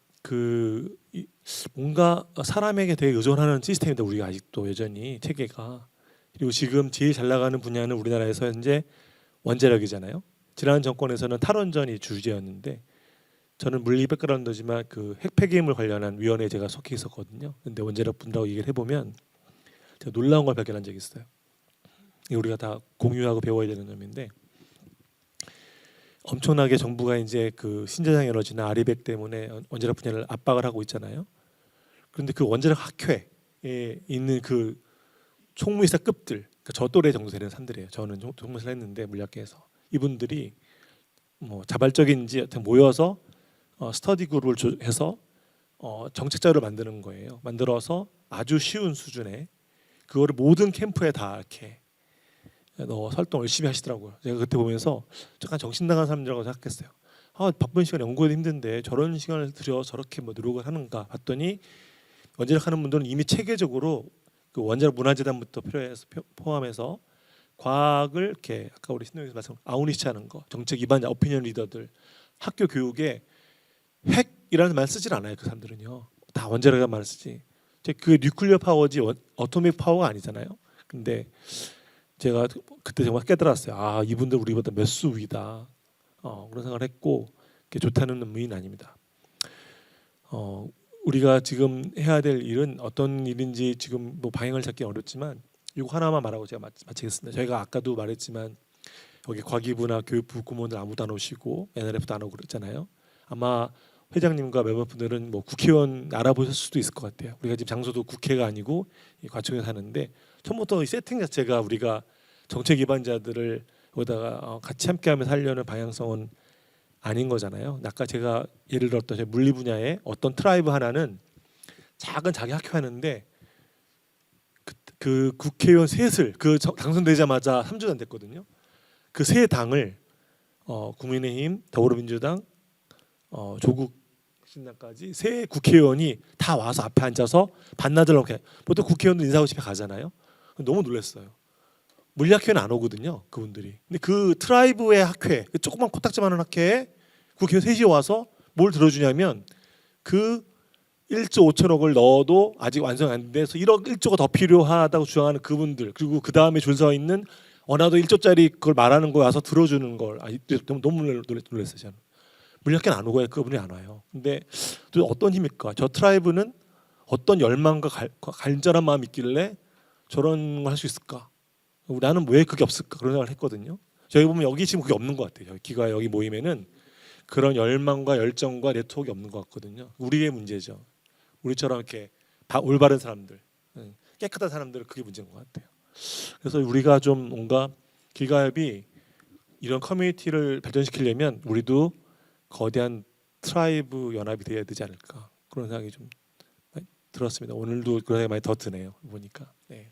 뭔가 사람에게 되게 의존하는 시스템인데 우리가 아직도 여전히 체계가 그리고 지금 제일 잘 나가는 분야는 우리나라에서 현재 원자력이잖아요. 지난 정권에서는 탈원전이 주제였는데 저는 물리 백그라운드지만 그 핵폐기물 관련한 위원회에 제가 속해 있었거든요. 근데 원자력 분다고 얘기를 해보면 제가 놀라운 걸 발견한 적이 있어요. 이게 우리가 다 공유하고 배워야 되는 점인데 엄청나게 정부가 이제 그 신재생 에너지나 아리백 때문에 원자력 분야를 압박을 하고 있잖아요. 그런데 그 원자력 학회에 있는 그 총무이사급들, 그러니까 저 또래 정도 되는 사람들이에요. 저는 총무이사를 했는데 물리학계에서 이분들이 뭐 자발적인지 하여튼 모여서 스터디 그룹을 해서 정책 자료를 만드는 거예요. 만들어서 아주 쉬운 수준에 그거를 모든 캠프에 다 이렇게 활동 열심히 하시더라고요. 제가 그때 보면서 잠깐 정신 나간 사람들이라고 생각했어요. 바쁜 시간 연구해도 힘든데 저런 시간을 들여 저렇게 뭐 노력을 하는가 봤더니 원자력 하는 분들은 이미 체계적으로 그 원자력 문화재단부터 포함해서 과학을 이렇게 아까 우리 신동에서 말씀 아우니시하는 거 정책 기반 오피니언 리더들 학교 교육에 핵이라는 말 쓰질 않아요. 그 사람들은요. 다 원자력이라는 말을 쓰지. 그 뉴클리어 파워지 어토믹 파워가 아니잖아요. 근데 제가 그때 정말 깨달았어요. 이분들 우리보다 몇 수 위다. 그런 생각을 했고 그게 좋다는 의미는 아닙니다. 우리가 지금 해야 될 일은 어떤 일인지 지금 뭐 방향을 잡기 어렵지만 이거 하나만 말하고 제가 마치겠습니다. 저희가 아까도 말했지만 여기 과기부나 교육부顧問들 아무도 안 오시고 NRF도 안 오고 그랬잖아요. 아마 회장님과 몇몇 분들은 뭐 국회의원 알아보실 수도 있을 것 같아요. 우리가 지금 장소도 국회가 아니고 과천에 사는데 처음부터 이 세팅 자체가 우리가 정책 기반자들을 여기다가 같이 함께하면서 하려는 방향성은 아닌 거잖아요. 아까 제가 예를 들었던 제 물리 분야의 어떤 트라이브 하나는 작은 자기 학교 하는데 그 국회의원 셋을 당선되자마자 3주 안 됐거든요. 그 세 당을 국민의힘, 더불어민주당, 조국 신당까지 세 국회의원이 다 와서 앞에 앉아서 반나절 이렇게 보통 국회의원들 인사하고 집에 가잖아요. 너무 놀랐어요. 물리학회는 안 오거든요, 그분들이. 근데 그 트라이브의 학회, 그 조그만 코딱지만한 학회에 국회의원 셋이 와서 뭘 들어주냐면 그 1조 5천억을 넣어도 아직 완성 안 돼서 1억 1조가 더 필요하다고 주장하는 그분들 그리고 그 다음에 줄 서 있는 나도 1조짜리 그걸 말하는 거 와서 들어주는 걸 너무 놀랐어요. 저는. 물리학교는 안 오고 그분이 안 와요. 근데 또 어떤 힘일까? 저 트라이브는 어떤 열망과 간절한 마음이 있길래 저런 걸 할 수 있을까? 나는 왜 그게 없을까? 그런 생각을 했거든요. 저희 보면 여기 지금 그게 없는 것 같아요. 기가 여기 모임에는 그런 열망과 열정과 네트워크가 없는 것 같거든요. 우리의 문제죠. 우리처럼 이렇게 올바른 사람들, 깨끗한 사람들은 그게 문제인 것 같아요. 그래서 우리가 좀 뭔가 기가협이 이런 커뮤니티를 발전시키려면 우리도 거대한 트라이브 연합이 되어야 되지 않을까 그런 생각이 좀 많이 들었습니다. 오늘도 그런 생각이 많이 더 드네요. 보니까. 네.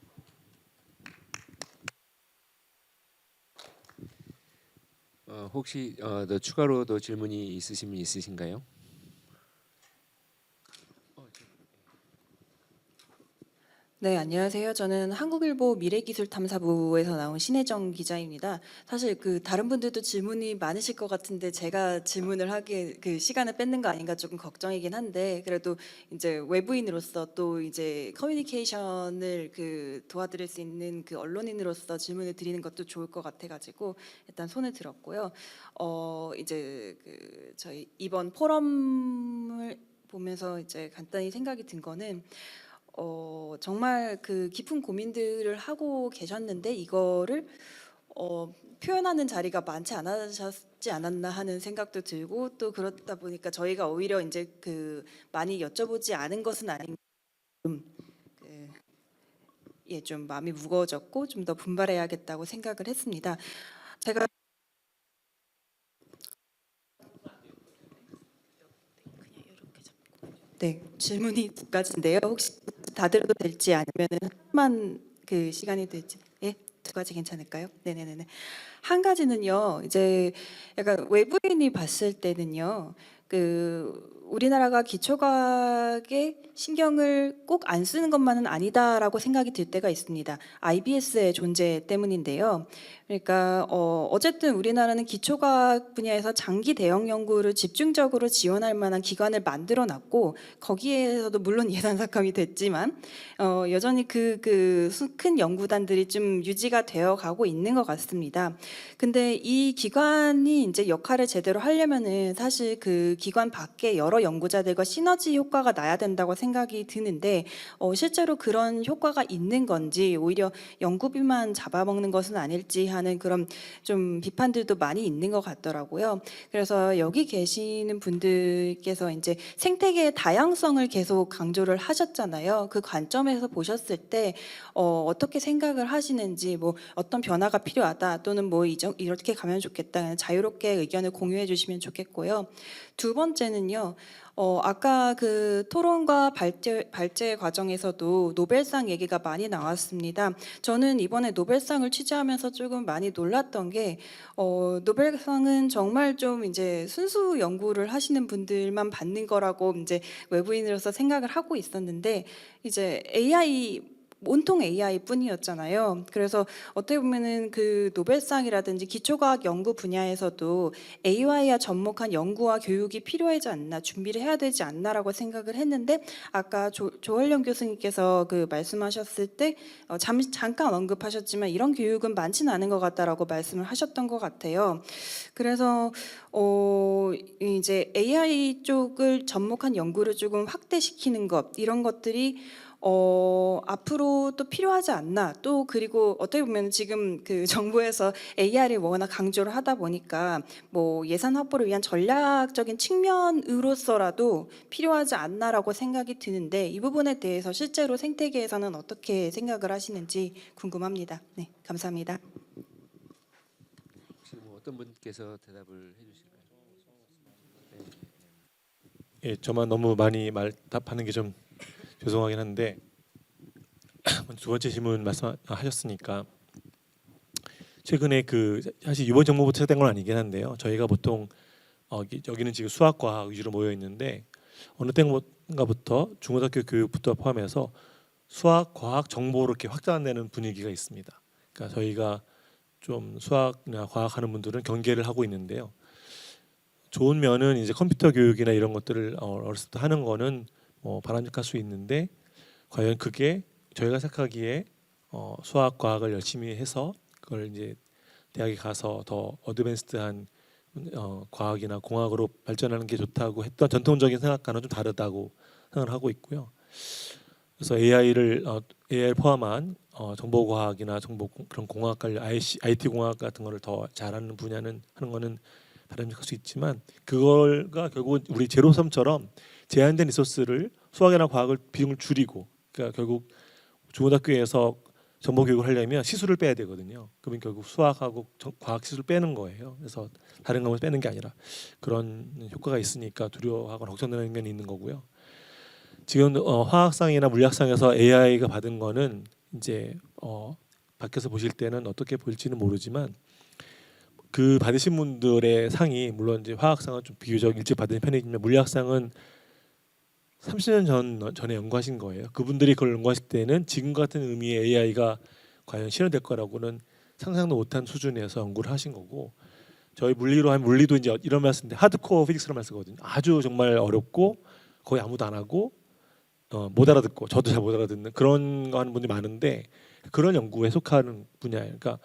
혹시 더 추가로 더 질문이 있으신 분 있으신가요? 네, 안녕하세요. 저는 한국일보 미래기술탐사부에서 나온 신혜정 기자입니다. 사실 그 다른 분들도 질문이 많으실 것 같은데 제가 질문을 하기에 그 시간을 뺏는 거 아닌가 조금 걱정이긴 한데 그래도 이제 외부인으로서 또 이제 커뮤니케이션을 그 도와드릴 수 있는 그 언론인으로서 질문을 드리는 것도 좋을 것 같아가지고 일단 손을 들었고요. 이제 그 저희 이번 포럼을 보면서 이제 간단히 생각이 든 거는. 정말 그 깊은 고민들을 하고 계셨는데 이거를 표현하는 자리가 많지 않았지 않았나 하는 생각도 들고 또 그렇다 보니까 저희가 오히려 이제 그 많이 여쭤보지 않은 것은 아닌가 좀 마음이 무거워졌고 좀 더 분발해야겠다고 생각을 했습니다. 제가 네, 질문이 두 가지인데요. 혹시 다 들어도 될지 아니면은 하나만 그 시간이 될지. 예, 두 가지 괜찮을까요? 네네네. 한 가지는요. 이제 약간 외부인이 봤을 때는요. 그 우리나라가 기초과학에 신경을 꼭 안 쓰는 것만은 아니다라고 생각이 들 때가 있습니다. IBS의 존재 때문인데요. 그러니까 어쨌든 우리나라는 기초과학 분야에서 장기 대형 연구를 집중적으로 지원할 만한 기관을 만들어 놨고 거기에서도 물론 예산 삭감이 됐지만 여전히 그 큰 연구단들이 좀 유지가 되어 가고 있는 것 같습니다. 근데 이 기관이 이제 역할을 제대로 하려면은 사실 그 기관 밖에 여러 연구자들과 시너지 효과가 나야 된다고 생각이 드는데 실제로 그런 효과가 있는 건지 오히려 연구비만 잡아먹는 것은 아닐지 하는 그런 좀 비판들도 많이 있는 것 같더라고요. 그래서 여기 계시는 분들께서 이제 생태계의 다양성을 계속 강조를 하셨잖아요. 그 관점에서 보셨을 때 어떻게 생각을 하시는지 뭐 어떤 변화가 필요하다 또는 뭐 이렇게 가면 좋겠다 자유롭게 의견을 공유해 주시면 좋겠고요. 두 번째는요. 아까 그 토론과 발제 과정에서도 노벨상 얘기가 많이 나왔습니다. 저는 이번에 노벨상을 취재하면서 조금 많이 놀랐던 게 노벨상은 정말 좀 이제 순수 연구를 하시는 분들만 받는 거라고 이제 외부인으로서 생각을 하고 있었는데 이제 AI 온통 AI뿐이었잖아요. 그래서 어떻게 보면은 그 노벨상이라든지 기초과학 연구 분야에서도 AI와 접목한 연구와 교육이 필요하지 않나, 준비를 해야 되지 않나라고 생각을 했는데 아까 조원령 교수님께서 그 말씀하셨을 때 잠깐 언급하셨지만 이런 교육은 많지는 않은 것 같다라고 말씀을 하셨던 것 같아요. 그래서 이제 AI 쪽을 접목한 연구를 조금 확대시키는 것 이런 것들이 앞으로 또 필요하지 않나 또 그리고 어떻게 보면 지금 그 정부에서 AI를 워낙 강조를 하다 보니까 뭐 예산 확보를 위한 전략적인 측면으로서라도 필요하지 않나라고 생각이 드는데 이 부분에 대해서 실제로 생태계에서는 어떻게 생각을 하시는지 궁금합니다. 네, 감사합니다. 혹시 뭐 어떤 분께서 대답을 해주실까요? 예, 저만 너무 많이 답하는 게 좀 죄송하긴 한데 두 번째 질문 말씀하셨으니까 최근에 그 사실 이번 정부부터 시작된 건 아니긴 한데요. 저희가 보통 여기는 지금 수학과학 위주로 모여 있는데 어느 때인가부터 중고등학교 교육부터 포함해서 수학, 과학, 정보로 이렇게 확장되는 분위기가 있습니다. 그러니까 저희가 좀 수학이나 과학하는 분들은 경계를 하고 있는데요. 좋은 면은 이제 컴퓨터 교육이나 이런 것들을 어렸을 때 하는 거는 뭐 바람직할 수 있는데 과연 그게 저희가 생각하기에 수학 과학을 열심히 해서 그걸 이제 대학에 가서 더 어드밴스드한 과학이나 공학으로 발전하는 게 좋다고 했던 전통적인 생각과는 좀 다르다고 생각을 하고 있고요. 그래서 AI를 포함한 정보과학이나 그런 공학 관련 IT 공학 같은 거를 더 잘하는 분야는 하는 거는 바람직할 수 있지만 그걸가 결국 우리 제로섬처럼 제한된 리소스를 수학이나 과학을 비중을 줄이고 그러니까 결국 중고등학교에서 정보 교육을 하려면 시수를 빼야 되거든요. 그러면 결국 수학하고 과학 시수를 빼는 거예요. 그래서 다른 과목을 빼는 게 아니라 그런 효과가 있으니까 두려워하거나 걱정되는 면이 있는 거고요. 지금 화학상이나 물리학상에서 AI가 받은 거는 이제 밖에서 보실 때는 어떻게 보일지는 모르지만 그 받으신 분들의 상이 물론 이제 화학상은 좀 비교적 일찍 받은 편이지만 물리학상은 30년 전에 연구하신 거예요. 그분들이 그걸 연구하실 때는 지금 같은 의미의 AI가 과연 실현될 거라고는 상상도 못한 수준에서 연구를 하신 거고 저희 물리로 하면 물리도 이제 이런 말 쓰는데 하드코어 피직스라는 말 쓰거든요. 아주 정말 어렵고 거의 아무도 안 하고 못 알아듣고 저도 잘 못 알아듣는 그런 거 하는 분들이 많은데 그런 연구에 속하는 분야예요. 그러니까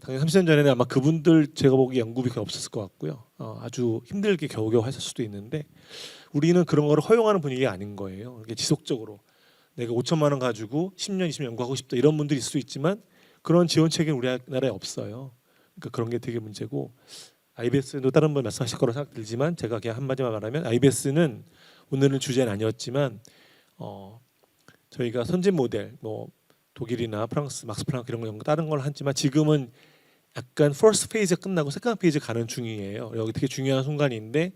당연히 30년 전에는 아마 그분들 제가 보기에 연구비 거의 없었을 것 같고요. 아주 힘들게 겨우겨우 하실 수도 있는데 우리는 그런 거를 허용하는 분위기가 아닌 거예요. 이게 지속적으로 내가 5천만 원 가지고 10년, 20년 연구하고 싶다 이런 분들이 있을 수 있지만 그런 지원책이 우리나라에 없어요. 그러니까 그런 게 되게 문제고 IBS도 다른 분 말씀하실 거라고 생각 들지만 제가 그냥 한마디만 말하면 IBS는 오늘은 주제는 아니었지만 저희가 선진 모델 뭐 독일이나 프랑스 막스 플랑크 이런 거 연구 다른 걸 하지만 지금은 약간 퍼스트 페이지가 끝나고 세컨드 페이지 가는 중이에요. 여기 되게 중요한 순간인데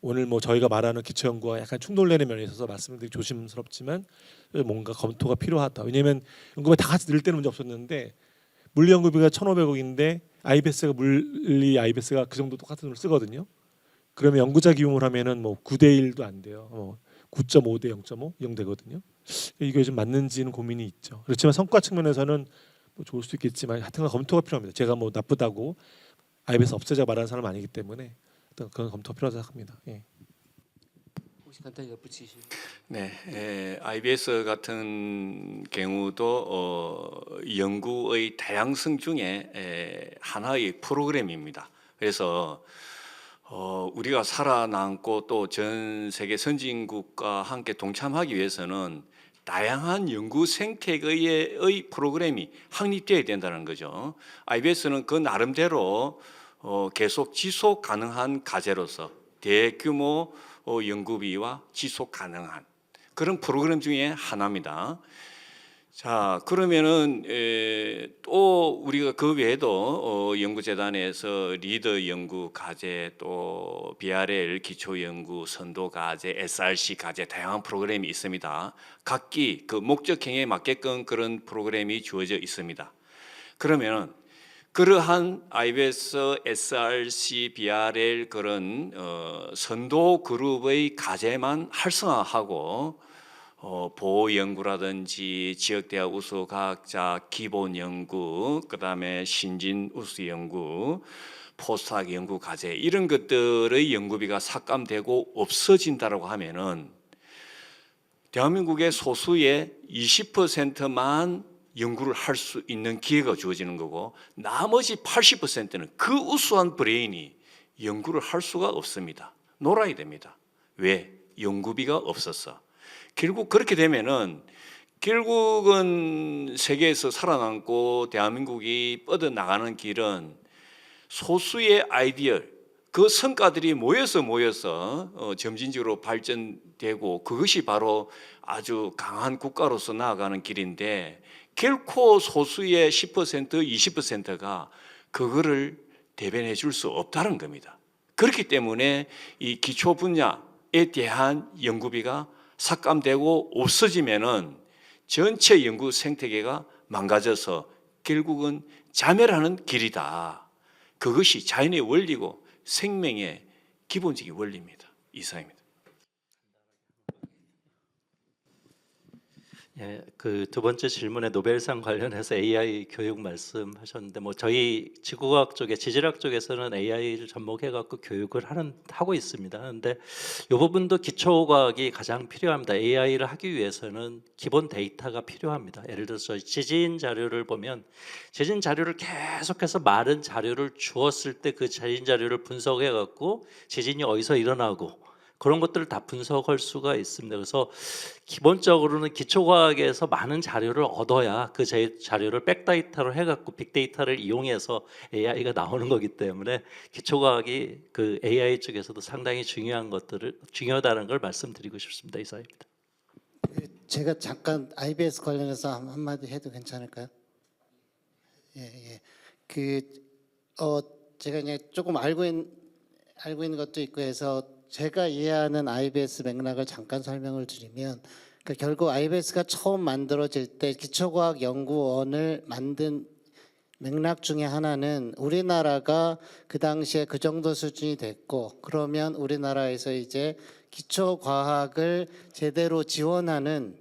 오늘 뭐 저희가 말하는 기초 연구와 약간 충돌되는 면에 있어서 말씀드리기 조심스럽지만 뭔가 검토가 필요하다. 왜냐하면 연구가 다 같이 늘 때는 문제 없었는데 물리 연구비가 1,500억인데 IBS가 물리 IBS가 그 정도 똑같은 돈을 쓰거든요. 그러면 연구자 기용을 하면은 뭐 9대 1도 안 돼요. 9.5대 0.5 이 정도 되거든요. 이게 좀 맞는지는 고민이 있죠. 그렇지만 성과 측면에서는 뭐 좋을 수 있겠지만 하여튼 검토가 필요합니다. 제가 뭐 나쁘다고 IBS 없애자 말하는 사람은 아니기 때문에 어떤 그런 검토가 필요하다고 생각합니다. 예. 혹시 간단히 덧붙이실? 네, IBS 같은 경우도 연구의 다양성 중에 하나의 프로그램입니다. 그래서 우리가 살아남고 또 전 세계 선진국과 함께 동참하기 위해서는 다양한 연구 생태계의 프로그램이 확립되어야 된다는 거죠. IBS는 그 나름대로 계속 지속 가능한 과제로서 대규모 연구비와 지속 가능한 그런 프로그램 중에 하나입니다. 자, 그러면은 또 우리가 그 외에도 연구재단에서 리더 연구 과제 또 BRL 기초 연구 선도 과제, SRC 과제 다양한 프로그램이 있습니다. 각기 그 목적형에 맞게끔 그런 프로그램이 주어져 있습니다. 그러면은 그러한 IBS, SRC, BRL 그런 선도 그룹의 과제만 활성화하고 보호 연구라든지 지역대학 우수 과학자 기본 연구, 그다음에 신진 우수 연구, 포스트학 연구 과제 이런 것들의 연구비가 삭감되고 없어진다라고 하면은 대한민국의 소수의 20%만 연구를 할 수 있는 기회가 주어지는 거고 나머지 80%는 그 우수한 브레인이 연구를 할 수가 없습니다. 놀아야 됩니다. 왜? 연구비가 없어서. 결국 그렇게 되면은 결국은 세계에서 살아남고 대한민국이 뻗어나가는 길은 소수의 아이디어, 그 성과들이 모여서 점진적으로 발전되고 그것이 바로 아주 강한 국가로서 나아가는 길인데 결코 소수의 10%, 20%가 그거를 대변해 줄 수 없다는 겁니다. 그렇기 때문에 이 기초 분야에 대한 연구비가 삭감되고 없어지면은 전체 연구 생태계가 망가져서 결국은 자멸하는 길이다. 그것이 자연의 원리고 생명의 기본적인 원리입니다. 이상입니다. 예, 그 두 번째 질문에 노벨상 관련해서 AI 교육 말씀하셨는데 뭐 저희 지구과학 쪽에 지질학 쪽에서는 AI를 접목해 갖고 교육을 하고 있습니다. 그런데 이 부분도 기초과학이 가장 필요합니다. AI를 하기 위해서는 기본 데이터가 필요합니다. 예를 들어서 저희 지진 자료를 보면 지진 자료를 계속해서 많은 자료를 주었을 때 그 지진 자료를 분석해 갖고 지진이 어디서 일어나고 그런 것들을 다 분석할 수가 있습니다. 그래서 기본적으로는 기초과학에서 많은 자료를 얻어야 그 자료를 백데이터로 해갖고 빅데이터를 이용해서 AI가 나오는 거기 때문에 기초과학이 그 AI 쪽에서도 상당히 중요하다는 걸 말씀드리고 싶습니다. 이상입니다. 제가 잠깐 IBS 관련해서 한마디 해도 괜찮을까요? 예. 제가 그냥 조금 알고 있는 것도 있고 해서 제가 이해하는 IBS 맥락을 잠깐 설명을 드리면 결국 IBS가 처음 만들어질 때 기초과학연구원을 만든 맥락 중에 하나는 우리나라가 그 당시에 그 정도 수준이 됐고 그러면 우리나라에서 이제 기초과학을 제대로 지원하는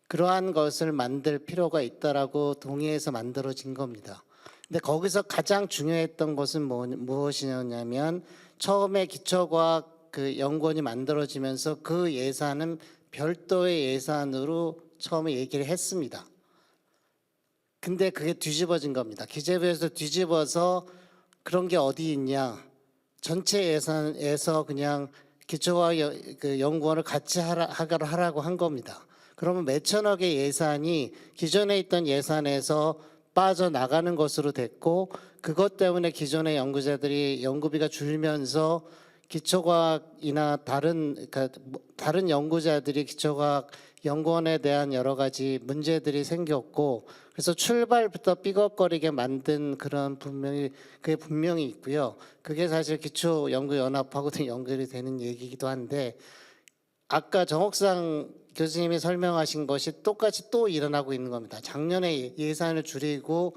그러한 것을 만들 필요가 있다라고 동의해서 만들어진 겁니다. 근데 거기서 가장 중요했던 것은 무엇이냐면 처음에 기초과학 그 연구원이 만들어지면서 그 예산은 별도의 예산으로 처음에 얘기를 했습니다. 근데 그게 뒤집어진 겁니다. 기재부에서 뒤집어서 그런 게 어디 있냐. 전체 예산에서 그냥 기초과학 그 연구원을 같이 하라고 한 겁니다. 그러면 몇천억의 예산이 기존에 있던 예산에서 빠져나가는 것으로 됐고 그것 때문에 기존의 연구자들이 연구비가 줄면서 기초과학이나 다른 연구자들이 기초과학 연구원에 대한 여러 가지 문제들이 생겼고 그래서 출발부터 삐걱거리게 만든 그런 그게 분명히 있고요. 그게 사실 기초연구연합하고도 연결이 되는 얘기이기도 한데 아까 정옥상 교수님이 설명하신 것이 똑같이 또 일어나고 있는 겁니다. 작년에 예산을 줄이고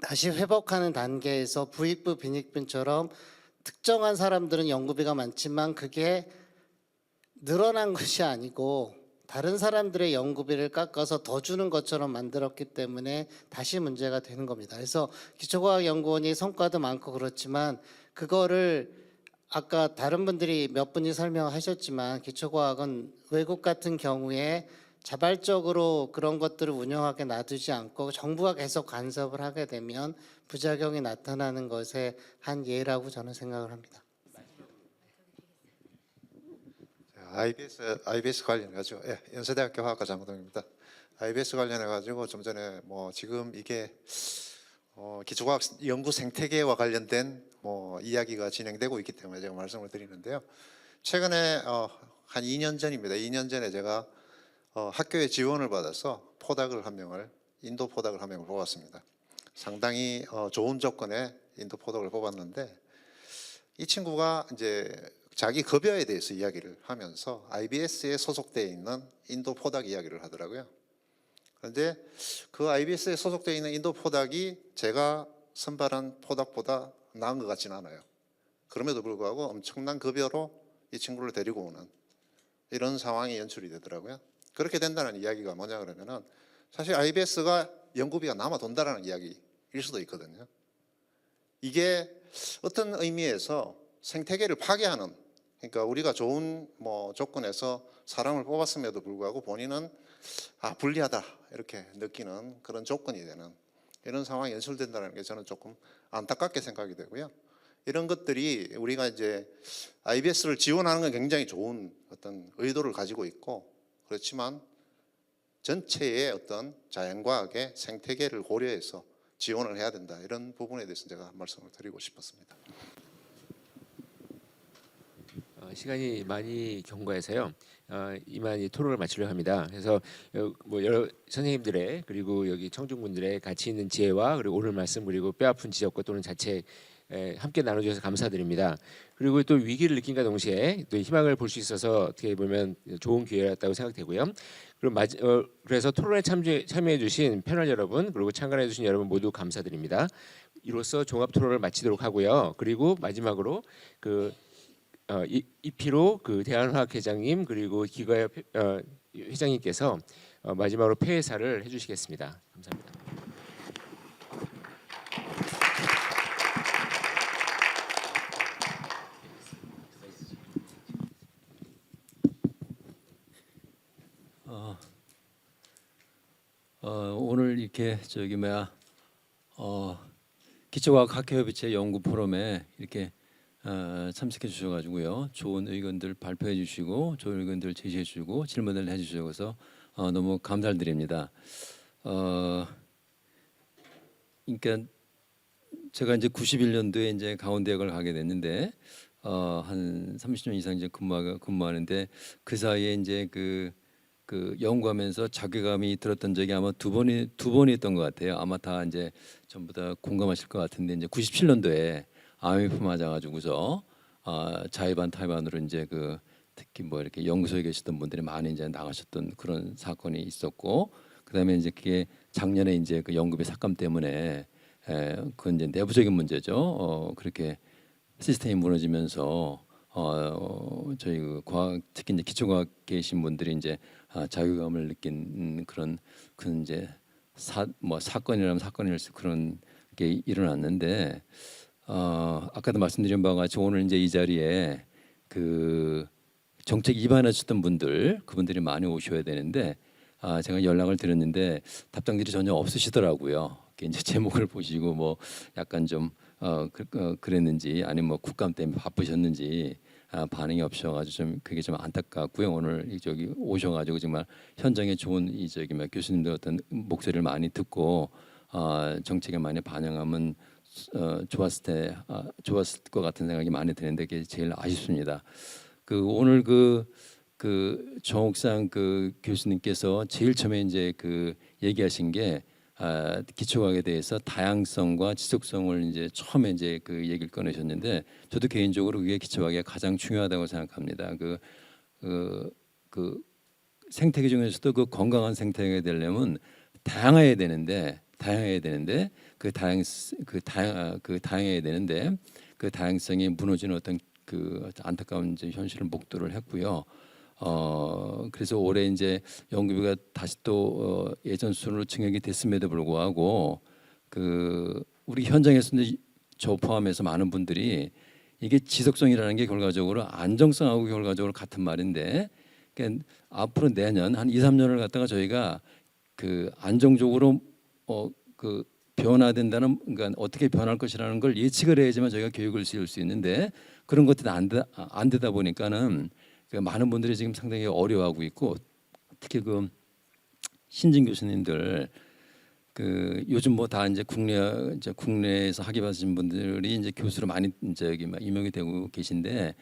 다시 회복하는 단계에서 부익부 빈익빈처럼 특정한 사람들은 연구비가 많지만 그게 늘어난 것이 아니고 다른 사람들의 연구비를 깎아서 더 주는 것처럼 만들었기 때문에 다시 문제가 되는 겁니다. 그래서 기초과학연구원이 성과도 많고 그렇지만 그거를 아까 다른 분들이 몇 분이 설명하셨지만 기초과학은 외국 같은 경우에 자발적으로 그런 것들을 운영하게 놔두지 않고 정부가 계속 간섭을 하게 되면 부작용이 나타나는 것의 한 예라고 저는 생각을 합니다. IBS 관련해 가지고 연세대학교 화학과 장호동입니다. IBS 관련해 가지고 좀 전에 지금 이게 기초과학 연구 생태계와 관련된 이야기가 진행되고 있기 때문에 제가 말씀을 드리는데요. 최근에 한 2년 전입니다. 2년 전에 제가 학교에 지원을 받아서 인도 포닥을 한 명을 뽑았습니다. 상당히 좋은 조건의 인도 포닥을 뽑았는데 이 친구가 이제 자기 급여에 대해서 이야기를 하면서 IBS에 소속되어 있는 인도 포닥 이야기를 하더라고요. 그런데 그 IBS에 소속되어 있는 인도 포닥이 제가 선발한 포닥보다 나은 것 같지는 않아요. 그럼에도 불구하고 엄청난 급여로 이 친구를 데리고 오는 이런 상황이 연출이 되더라고요. 그렇게 된다는 이야기가 뭐냐 그러면은 사실 IBS가 연구비가 남아 돈다라는 이야기일 수도 있거든요. 이게 어떤 의미에서 생태계를 파괴하는, 그러니까 우리가 좋은 조건에서 사람을 뽑았음에도 불구하고 본인은 불리하다 이렇게 느끼는 그런 조건이 되는 이런 상황이 연출된다는 게 저는 조금 안타깝게 생각이 되고요. 이런 것들이 우리가 이제 IBS를 지원하는 건 굉장히 좋은 어떤 의도를 가지고 있고 그렇지만 전체의 어떤 자연과학의 생태계를 고려해서 지원을 해야 된다 이런 부분에 대해서 제가 말씀을 드리고 싶었습니다. 시간이 많이 경과해서요. 이만 이 토론을 마치려고 합니다. 그래서 여러 선생님들의 그리고 여기 청중분들의 가치 있는 지혜와 그리고 옳은 말씀 그리고 뼈아픈 지적과 또는 자책 함께 나눠주셔서 감사드립니다. 그리고 또 위기를 느낀과 동시에 또 희망을 볼 수 있어서 어떻게 보면 좋은 기회였다고 생각되고요. 그래서 토론에 참여해주신 패널 여러분 그리고 참관해주신 여러분 모두 감사드립니다. 이로써 종합 토론을 마치도록 하고요. 그리고 마지막으로 이피로 그 대한화학 회장님 그리고 기과협 회장님께서 마지막으로 폐회사를 해주시겠습니다. 감사합니다. 오늘 이렇게 기초과학 학회협의체 연구 포럼에 이렇게 참석해 주셔가지고요, 좋은 의견들 발표해 주시고 좋은 의견들 제시해 주시고 질문을 해주셔서 너무 감사드립니다. 그러니까 제가 이제 91년도에 이제 강원대학을 가게 됐는데 한 30년 이상 이제 근무하는데 그 사이에 이제 그 연구하면서 자괴감이 들었던 적이 아마 두 번이었던 것 같아요. 아마 다 이제 전부 다 공감하실 것 같은데, 이제 97년도에 암이표 맞아가지고서 자의반 타의반으로 이제 특히 뭐 이렇게 연구소에 계셨던 분들이 많이 이제 나가셨던 그런 사건이 있었고, 그다음에 이제 그게 작년에 이제 그 연구비 삭감 때문에 그건 이제 내부적인 문제죠. 그렇게 시스템이 무너지면서 저희 과학, 특히 이제 기초과학 계신 분들이 이제 자괴감을 느낀 그런 이제 사건이라면 사건일 수 그런 게 일어났는데, 아까도 말씀드린 바와 같이 오늘 이제 이 자리에 정책 입안하셨던 분들, 그분들이 많이 오셔야 되는데 제가 연락을 드렸는데 답장들이 전혀 없으시더라고요. 이제 제목을 보시고 뭐 약간 좀 그랬는지 아니면 뭐 국감 때문에 바쁘셨는지 반응이 없어가지고 좀 그게 좀 안타깝고요. 오늘 저기 오셔가지고 정말 현장에 좋은 교수님들 어떤 목소리를 많이 듣고 정책에 많이 반영하면 좋았을 것 같은 생각이 많이 드는데 그게 제일 아쉽습니다. 오늘 정옥상 교수님께서 제일 처음에 이제 얘기하신 게 기초과학에 대해서 다양성과 지속성을 이제 처음에 이제 얘기를 꺼내셨는데, 저도 개인적으로 그게 기초과학이 가장 중요하다고 생각합니다. 생태계 중에서도 건강한 생태계가 되려면 다양해야 되는데 그 다양성이 무너지는 어떤 안타까운 이제 현실을 목도를 했고요. 그래서 올해 이제 연구비가 다시 또 예전 수준으로 증액이 됐음에도 불구하고 우리 현장에서 이제 저 포함해서 많은 분들이 이게 지속성이라는 게 결과적으로 안정성하고 결과적으로 같은 말인데, 그러니까 앞으로 내년 한 2, 3년을 갖다가 저희가 안정적으로 변화된다는, 그러니까 어떻게 변할 것이라는 걸 예측을 해야지만 저희가 교육을 지을 수 있는데, 그런 것들이 안 되다 보니까는 많은 분들이 지금 상당히 어려워하고 있고, 특히 신진 교수님들 요즘 뭐 다 이제 국내에서 학위 받으신 분들이 이제 교수로 많이 이제 여기 임명이 되고 계신데,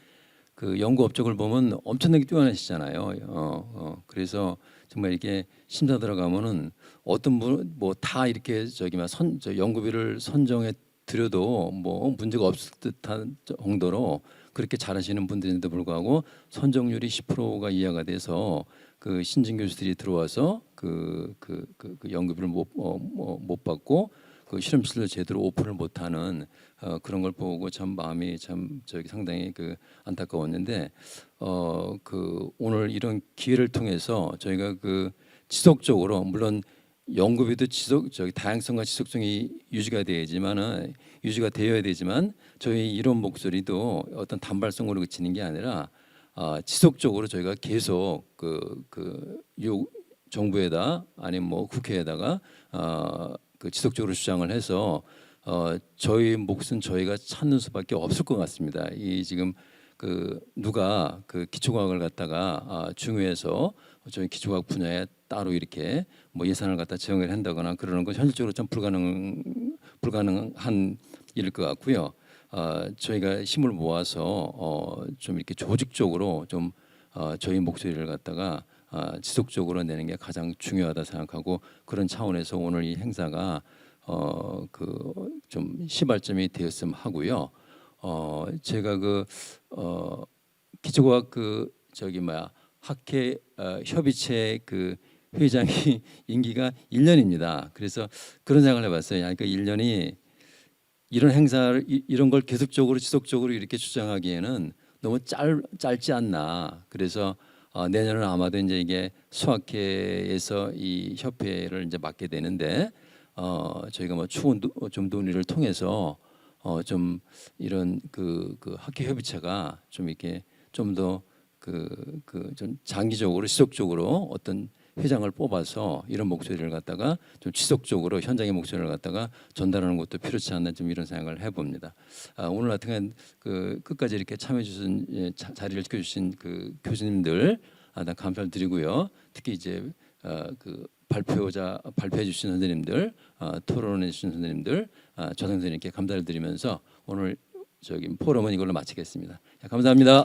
연구 업적을 보면 엄청나게 뛰어나시잖아요. 그래서 정말 이게 심사 들어가면은 어떤 분 뭐 다 이렇게 연구비를 선정해 드려도 뭐 문제가 없을 듯한 정도로 그렇게 잘하시는 분들인데도 불구하고 선정률이 10%가 이하가 돼서 신진 교수들이 들어와서 연구비를 못 받고 실험실도 제대로 오픈을 못하는 그런 걸 보고 참 마음이 상당히 안타까웠는데, 오늘 이런 기회를 통해서 저희가 지속적으로, 물론 연구비도 다양성과 지속성이 유지가 되어야 되지만 저희 이런 목소리도 어떤 단발성으로 그치는 게 아니라 지속적으로 저희가 계속 정부에다 아니면 뭐 국회에다가 지속적으로 주장을 해서 저희 몫은 저희가 찾는 수밖에 없을 것 같습니다. 이 지금 누가 기초과학을 갖다가 중요해서 저희 기초과학 분야에 따로 이렇게 뭐 예산을 갖다 지원을 한다거나 그러는 건 현실적으로 좀 불가능한 일일 것 같고요. 저희가 힘을 모아서 좀 이렇게 조직적으로 좀 저희 목소리를 갖다가 지속적으로 내는 게 가장 중요하다 생각하고, 그런 차원에서 오늘 이 행사가 좀 시발점이 되었으면 하고요. 제가 기초과학 학회 협의체 회장이 임기가 1년입니다. 그래서 그런 생각을 해봤어요. 그러니까 1년이 이런 행사를 이런 걸 계속적으로 지속적으로 이렇게 주장하기에는 너무 짧지 않나. 그래서 내년은 아마도 이제 이게 수학회에서 이 협회를 이제 맡게 되는데 저희가 뭐 추운 좀 논의를 통해서 좀 이런 그 학회 협의체가 좀 이렇게 좀 더 좀 장기적으로 지속적으로 어떤 회장을 뽑아서 이런 목소리를 갖다가 좀 지속적으로 현장의 목소리를 갖다가 전달하는 것도 필요치 않나 좀 이런 생각을 해봅니다. 오늘 같은 그 끝까지 이렇게 참여해 주신 자리를 지켜주신 그 교수님들 나 감사를 드리고요. 특히 이제 그 발표해 주신 선생님들, 토론해 주신 선생님들, 저 선생님께 감사를 드리면서 오늘 저기 포럼은 이걸로 마치겠습니다. 감사합니다.